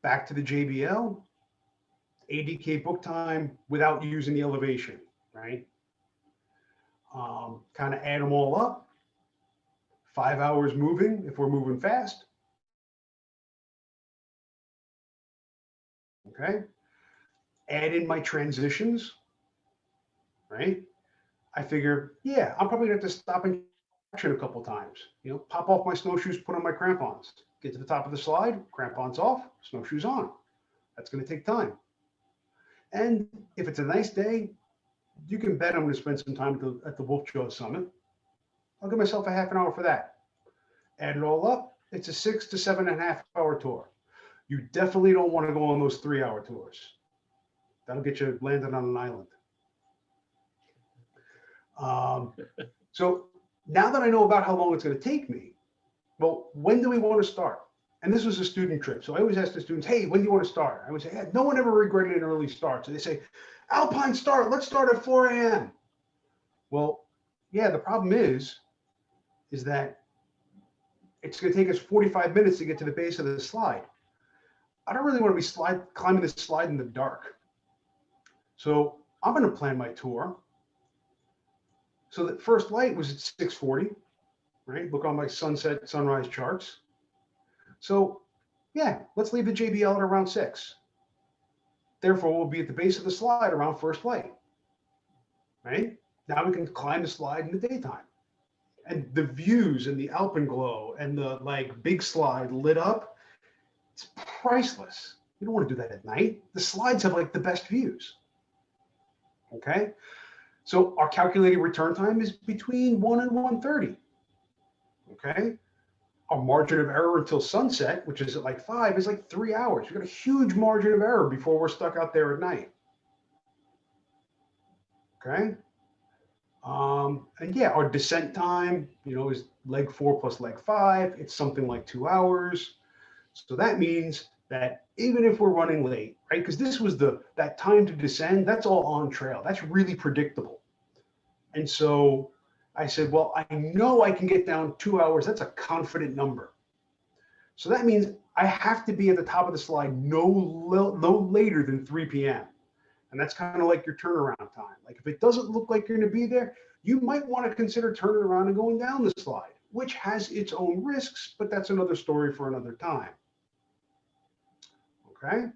S1: Back to the JBL. ADK book time without using the elevation, right? Kind of add them all up. 5 hours moving if we're moving fast. Okay. Add in my transitions, right? I figure, yeah, I'm probably gonna have to stop and action a couple times. You know, pop off my snowshoes, put on my crampons, get to the top of the slide, crampons off, snowshoes on. That's gonna take time. And if it's a nice day, you can bet I'm gonna spend some time at the Wolf Jaw Summit. I'll give myself a half an hour for that. Add it all up, it's a 6 to 7.5 hour tour. You definitely don't want to go on those 3-hour tours. That'll get you landed on an island. So now that I know about how long it's going to take me, well, when do we want to start? And this was a student trip. So I always ask the students, hey, when do you want to start? I would say, no one ever regretted an early start. So they say, Alpine start, let's start at 4 a.m. Well, yeah, the problem is that it's going to take us 45 minutes to get to the base of the slide. I don't really want to be climbing this slide in the dark. So I'm going to plan my tour. So that first light was at 6:40, right? Look on my sunset, sunrise charts. So yeah, let's leave the JBL at around 6. Therefore, we'll be at the base of the slide around first light, right? Now we can climb the slide in the daytime. And the views and the alpenglow and the like big slide lit up, it's priceless. You don't want to do that at night. The slides have like the best views. Okay. So our calculated return time is between 1 and 1:30. Okay. Our margin of error until sunset, which is at like 5, is like 3 hours. We've got a huge margin of error before we're stuck out there at night. Okay. And yeah, our descent time, is leg 4 plus leg 5. It's something like 2 hours. So that means that even if we're running late, right? Because this was that time to descend, that's all on trail. That's really predictable. And so I said, well, I know I can get down 2 hours. That's a confident number. So that means I have to be at the top of the slide no later than 3 p.m. And that's kind of like your turnaround time. Like if it doesn't look like you're going to be there, you might want to consider turning around and going down the slide, which has its own risks, but that's another story for another time. Okay.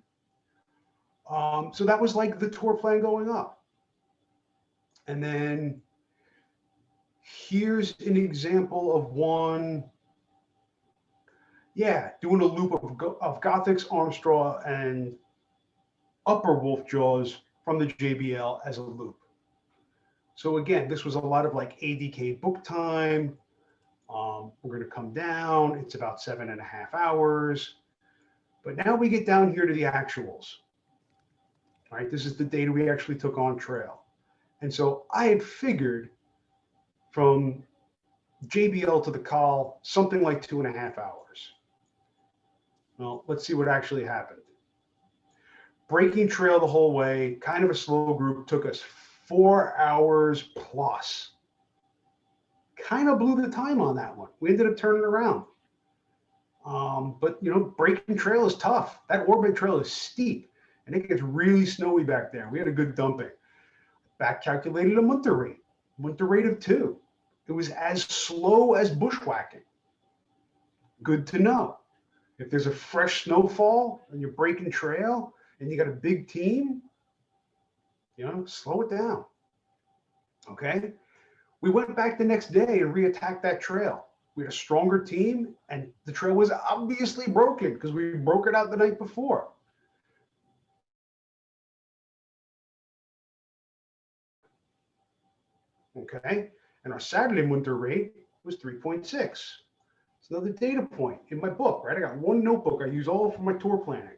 S1: So that was like the tour plan going up. And then here's an example of one. Yeah, doing a loop of Gothics, Armstraw, and upper wolf jaws from the JBL as a loop. So again, this was a lot of like ADK book time. We're going to come down. It's about 7.5 hours. But now we get down here to the actuals. All right, this is the data we actually took on trail. And so I had figured from JBL to the col, something like 2.5 hours. Well, let's see what actually happened. Breaking trail the whole way, kind of a slow group, took us 4 hours plus. Kind of blew the time on that one. We ended up turning around. But breaking trail is tough. That orbit trail is steep and it gets really snowy back there. We had a good dumping. Back calculated a munter rate of 2. It was as slow as bushwhacking. Good to know. If there's a fresh snowfall and you're breaking trail and you got a big team, slow it down. Okay. We went back the next day and reattacked that trail. We had a stronger team and the trail was obviously broken because we broke it out the night before. Okay. And our Saturday winter rate was 3.6. It's another data point in my book, right? I got one notebook I use all for my tour planning,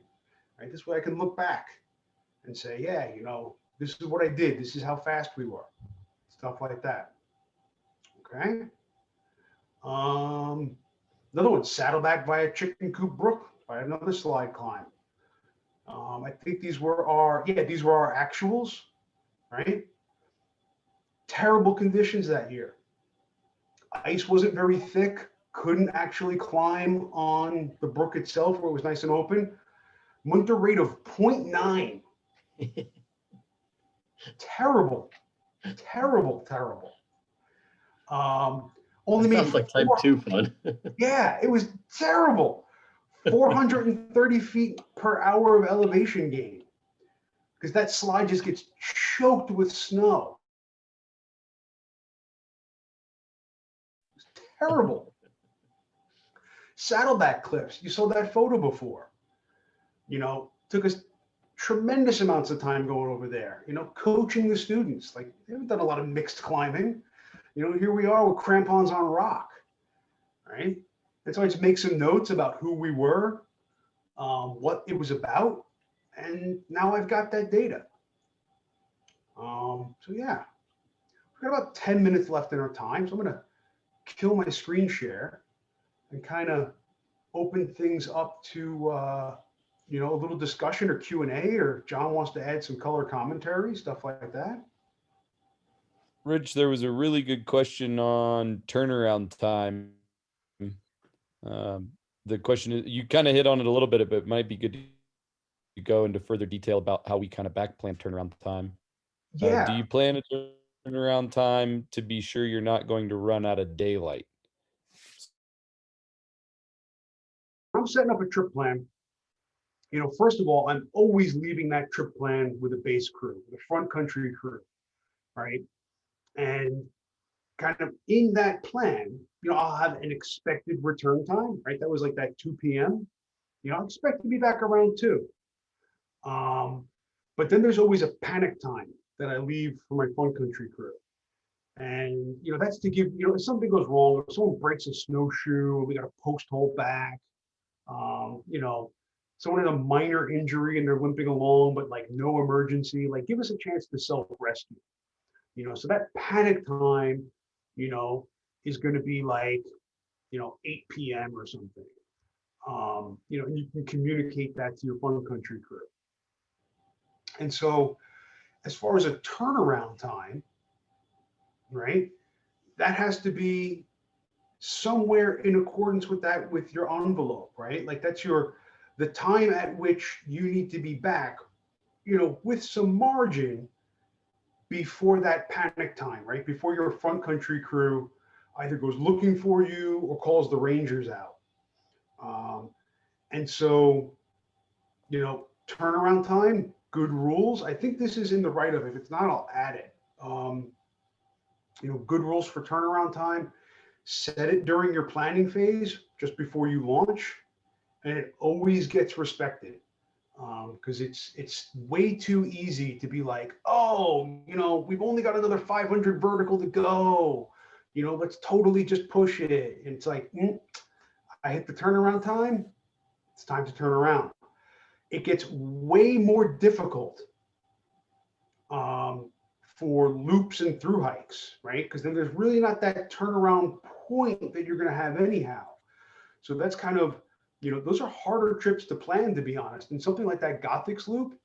S1: right? This way I can look back and say, yeah, this is what I did. This is how fast we were. Stuff like that. Okay. Another one, Saddleback via Chicken Coop Brook by another slide climb. I think these were our actuals, right? Terrible conditions that year. Ice wasn't very thick, couldn't actually climb on the brook itself where it was nice and open. Munter rate of 0.9. Terrible. Only
S3: that
S1: made
S3: sounds like type 2 fun.
S1: Yeah, it was terrible. 430 feet per hour of elevation gain because that slide just gets choked with snow. It's terrible. Saddleback cliffs. You saw that photo before. Took us tremendous amounts of time going over there, coaching the students. Like they haven't done a lot of mixed climbing. Here we are with crampons on rock, right? And so I just make some notes about who we were, what it was about, and now I've got that data. So yeah, we've got about 10 minutes left in our time. So I'm going to kill my screen share and kind of open things up to, a little discussion or Q&A, or John wants to add some color commentary, stuff like that.
S2: Rich, there was a really good question on turnaround time. The question is, you kind of hit on it a little bit, but it might be good to go into further detail about how we kind of back plan turnaround time.
S1: Yeah.
S2: Do you plan a turnaround time to be sure you're not going to run out of daylight?
S1: I'm setting up a trip plan. First of all, I'm always leaving that trip plan with a base crew, the front country crew, right? And kind of in that plan, I'll have an expected return time, right? That was like that 2 p.m. I expect to be back around 2. But then there's always a panic time that I leave for my front country crew. And, that's to give, if something goes wrong, if someone breaks a snowshoe, we got a post hole back, someone has a minor injury and they're limping along, but like no emergency, like give us a chance to self-rescue. So that panic time, is going to be like, 8 p.m. or something. And you can communicate that to your front country crew. And so as far as a turnaround time, right, that has to be somewhere in accordance with that, with your envelope, right? Like that's the time at which you need to be back, with some margin before that panic time, right? Before your front country crew either goes looking for you or calls the Rangers out. And so, turnaround time, good rules. I think this is in the write up. If it's not, I'll add it. Good rules for turnaround time. Set it during your planning phase, just before you launch, and it always gets respected. Because it's way too easy to be like, oh, we've only got another 500 vertical to go. Let's totally just push it. And it's like, I hit the turnaround time. It's time to turn around. It gets way more difficult for loops and through hikes, right? Because then there's really not that turnaround point that you're going to have anyhow. So that's kind of, those are harder trips to plan, to be honest. And something like that Gothics loop,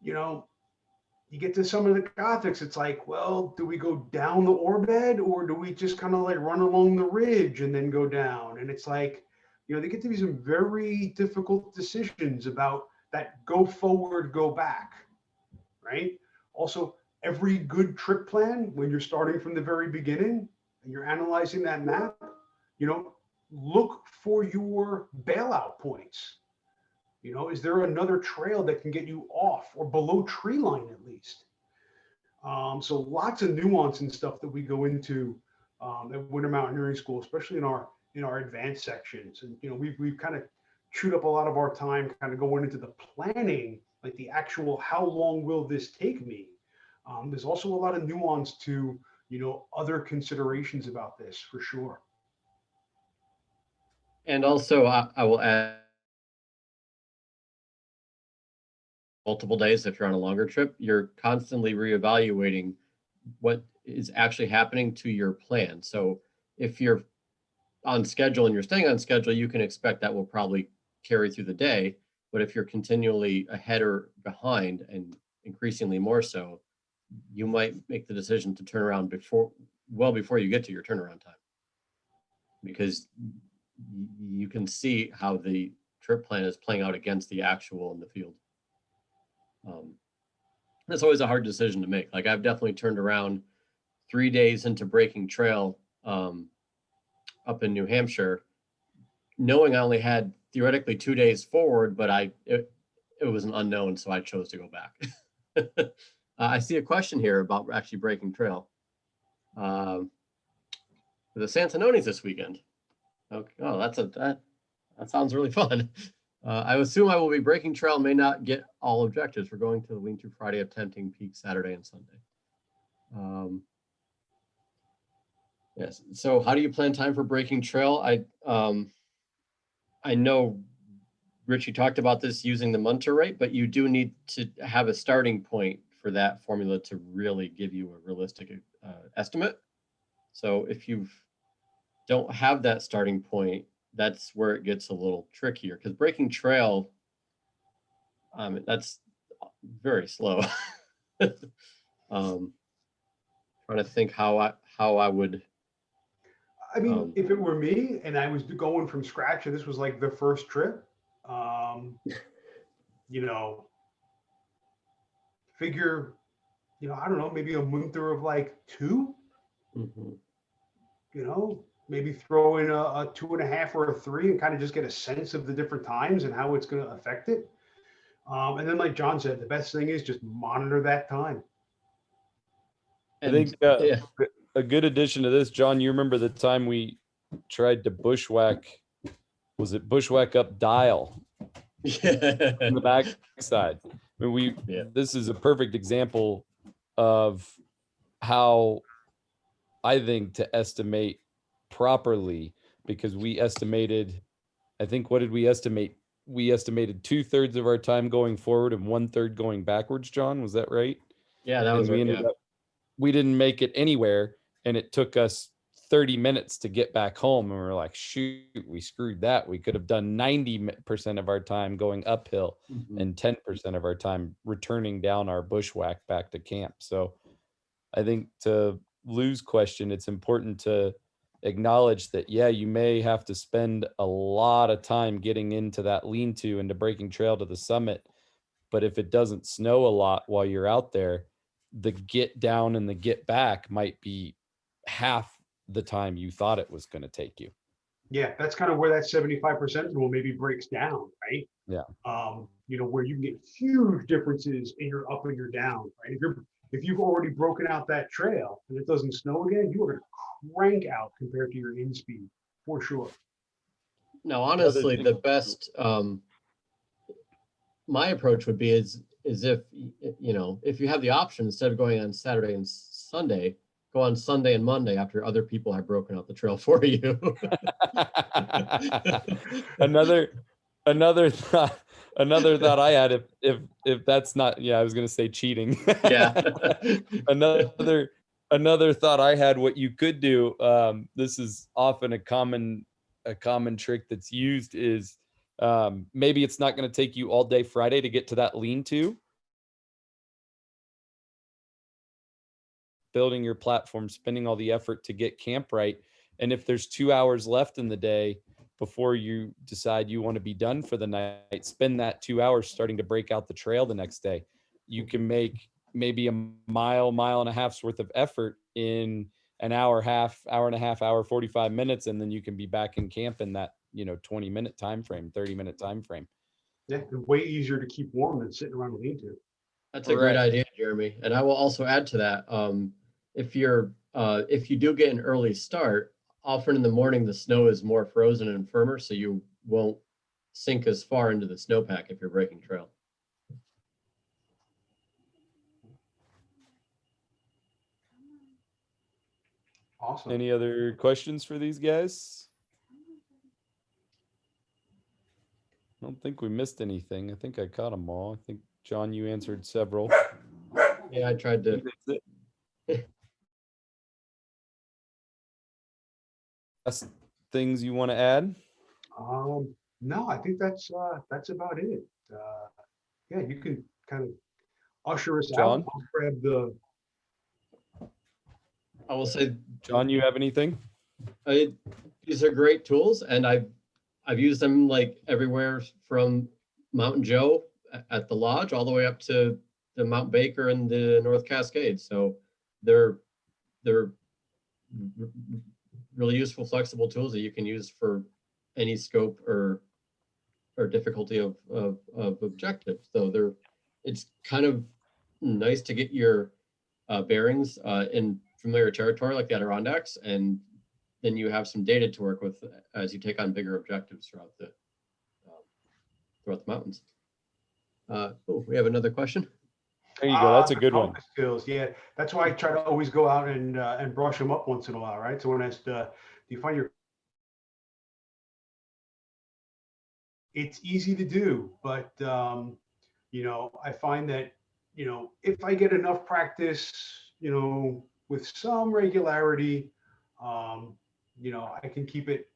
S1: you get to some of the Gothics, it's like, well, do we go down the ore bed or do we just kind of like run along the ridge and then go down? And it's like, they get to be some very difficult decisions about that go forward, go back, right? Also, every good trip plan, when you're starting from the very beginning and you're analyzing that map, look for your bailout points. Is there another trail that can get you off or below tree line at least? So lots of nuance and stuff that we go into at Winter Mountaineering School, especially in our advanced sections. And we've kind of chewed up a lot of our time kind of going into the planning, like the actual how long will this take me? There's also a lot of nuance to other considerations about this for sure.
S3: And also, I will add multiple days if you're on a longer trip, you're constantly reevaluating what is actually happening to your plan. So if you're on schedule and you're staying on schedule, you can expect that will probably carry through the day. But if you're continually ahead or behind, and increasingly more so, you might make the decision to turn around well before you get to your turnaround time, because you can see how the trip plan is playing out against the actual in the field. That's always a hard decision to make. Like I've definitely turned around 3 days into breaking trail up in New Hampshire, knowing I only had theoretically 2 days forward, but it was an unknown, so I chose to go back. I see a question here about actually breaking trail. The Santanonis this weekend. Okay. Oh, that sounds really fun. I assume I will be breaking trail, may not get all objectives. We're going to the Lean-To Friday, attempting peak Saturday and Sunday. Yes. So how do you plan time for breaking trail? I know Richie talked about this using the Munter rate, but you do need to have a starting point for that formula to really give you a realistic estimate. So if you don't have that starting point, that's where it gets a little trickier, because breaking trail, that's very slow. Trying to think how I would.
S1: I mean, if it were me and I was going from scratch and this was like the first trip, you know, figure, I don't know, maybe a munter of like 2,
S3: Mhm.
S1: Maybe throw in a 2.5 or a 3 and kind of just get a sense of the different times and how it's going to affect it. And then, like John said, the best thing is just monitor that time.
S2: I think
S3: yeah.
S2: a good addition to this, John, you remember the time we tried to bushwhack, was it bushwhack up dial
S3: Yeah.
S2: on the back side? I mean, this is a perfect example of how I think to estimate properly, because we estimated, I think, what did we estimate? We estimated 2/3 of our time going forward and 1/3 going backwards. John, was that right?
S3: Yeah, that was
S2: we
S3: right.
S2: ended up, we didn't make it anywhere, and it took us 30 minutes to get back home, and we were like, shoot, we screwed that. We could have done 90% of our time going uphill and 10% of our time returning down our bushwhack back to camp. So I think, to Lou's question, it's important to acknowledge that, yeah, you may have to spend a lot of time getting into that lean-to and to breaking trail to the summit, but if it doesn't snow a lot while you're out there, the get down and the get back might be half the time you thought it was going to take you.
S1: Yeah, that's kind of where that 75% rule maybe breaks down, right?
S2: Yeah.
S1: Where you can get huge differences in your up and your down, right? If you've already broken out that trail and it doesn't snow again, you are going to crank out compared to your in speed for sure.
S3: No, honestly, the best my approach would be is if if you have the option, instead of going on Saturday and Sunday, go on Sunday and Monday after other people have broken out the trail for you.
S2: another thought I had, if that's not, I was going to say cheating.
S3: Yeah.
S2: another thought I had, what you could do, this is often a common trick that's used, is maybe it's not going to take you all day Friday to get to that lean-to. Building your platform, spending all the effort to get camp right. And if there's 2 hours left in the day before you decide you want to be done for the night, spend that 2 hours starting to break out the trail the next day. You can make maybe a mile and a half's worth of effort in an hour and a half, hour, 45 minutes. And then you can be back in camp in that, 20-minute time frame, 30-minute time frame.
S1: Yeah, way easier to keep warm than sitting around a lean-to.
S3: That's a great idea, Jeremy. And I will also add to that. If you do get an early start, often in the morning, the snow is more frozen and firmer, so you won't sink as far into the snowpack if you're breaking trail.
S1: Awesome.
S2: Any other questions for these guys? I don't think we missed anything. I think I caught them all. I think, John, you answered several.
S3: Yeah, I tried to.
S2: Last things you want to add?
S1: No, I think that's about it. Yeah, you can kind of usher us
S2: John?
S1: out. I'll grab the.
S3: I will say,
S2: John, you have anything?
S3: These are great tools, and I've used them like everywhere from Mountain Joe at the lodge all the way up to the Mount Baker and the North Cascades. So they're really useful, flexible tools that you can use for any scope or difficulty of objectives. So it's kind of nice to get your bearings in familiar territory like the Adirondacks, and then you have some data to work with as you take on bigger objectives throughout the mountains. We have another question.
S2: There you go. That's a good one.
S1: Skills, yeah. That's why I try to always go out and brush them up once in a while, right? So when I asked, do you find it's easy to do, but I find that if I get enough practice, with some regularity, I can keep it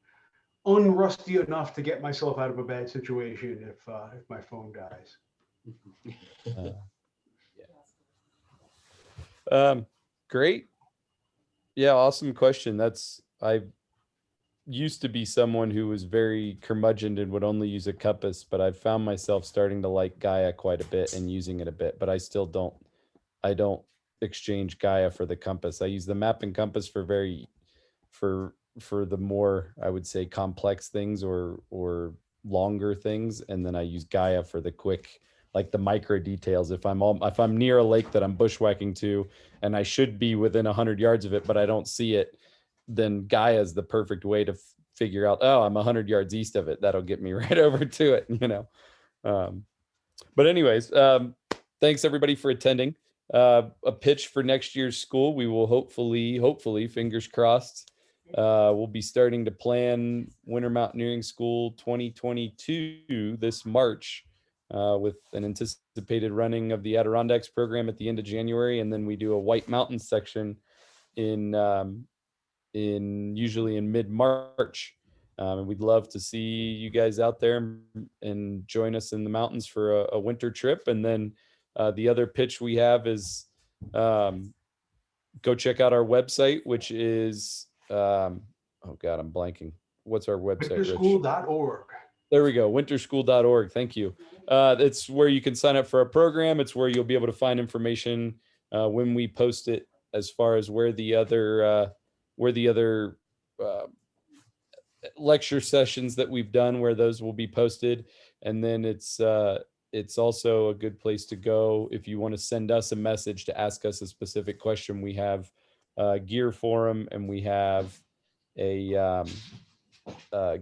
S1: unrusty enough to get myself out of a bad situation if my phone dies.
S2: Great. Yeah, awesome question. I used to be someone who was very curmudgeon and would only use a compass, but I've found myself starting to like Gaia quite a bit and using it a bit, but I don't exchange Gaia for the compass. I use the map and compass for for the more, I would say, complex things or longer things, and then I use Gaia for the quick, like the micro details. If I'm near a lake that I'm bushwhacking to and I should be within 100 yards of it but I don't see it, then Gaia is the perfect way to figure out, oh, I'm 100 yards east of it. That'll get me right over to it, you know. But anyways, thanks everybody for attending. A pitch for next year's school. We will hopefully, fingers crossed, we'll be starting to plan Winter Mountaineering School 2022 this March, with an anticipated running of the Adirondacks program at the end of January, and then we do a White Mountains section in usually in mid-March. And we'd love to see you guys out there and join us in the mountains for a winter trip. And then the other pitch we have is go check out our website, which is, oh God, I'm blanking. What's our website, Rich?
S1: Winterschool.org.
S2: There we go, winterschool.org. Thank you. It's where you can sign up for a program. It's where you'll be able to find information when we post it, as far as where the other lecture sessions that we've done, where those will be posted. And then it's also a good place to go if you want to send us a message to ask us a specific question. We have a gear forum, and we have a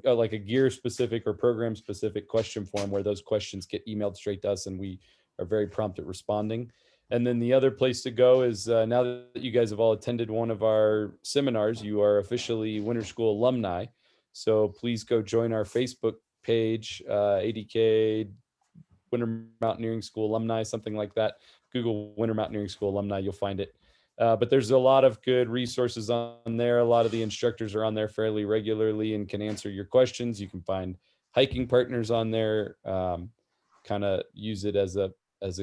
S2: like a gear specific or program specific question form where those questions get emailed straight to us, and we are very prompt at responding. And then the other place to go is, now that you guys have all attended one of our seminars, you are officially Winter School alumni. So please go join our Facebook page, ADK Winter Mountaineering School alumni, something like that. Google Winter Mountaineering School alumni, you'll find it. But there's a lot of good resources on there. A lot of the instructors are on there fairly regularly and can answer your questions. You can find hiking partners on there. Kind of use it as a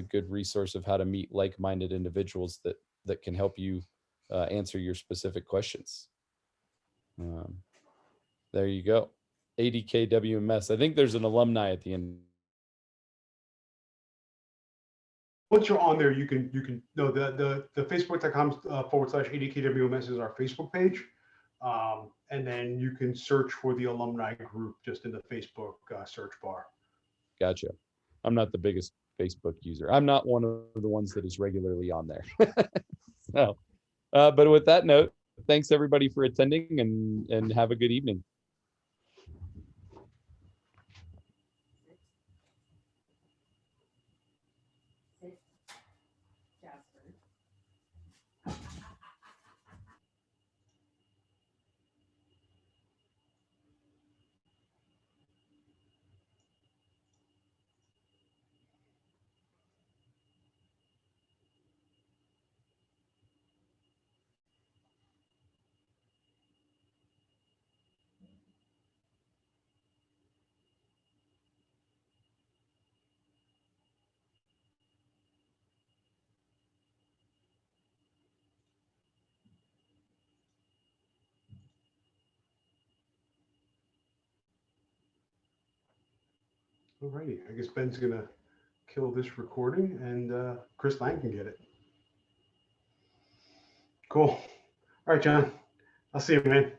S2: good resource of how to meet like-minded individuals that can help you answer your specific questions. There you go. ADK WMS. I think there's an alumni at the end.
S1: Once you're on there, you can no, the facebook.com/ADKWMS is our Facebook page. And then you can search for the alumni group just in the Facebook search bar.
S2: Gotcha. I'm not the biggest Facebook user. I'm not one of the ones that is regularly on there. So, but with that note, thanks everybody for attending, and have a good evening.
S1: Alrighty, I guess Ben's gonna kill this recording, and Chris Lang can get it. Cool. All right, John. I'll see you, man.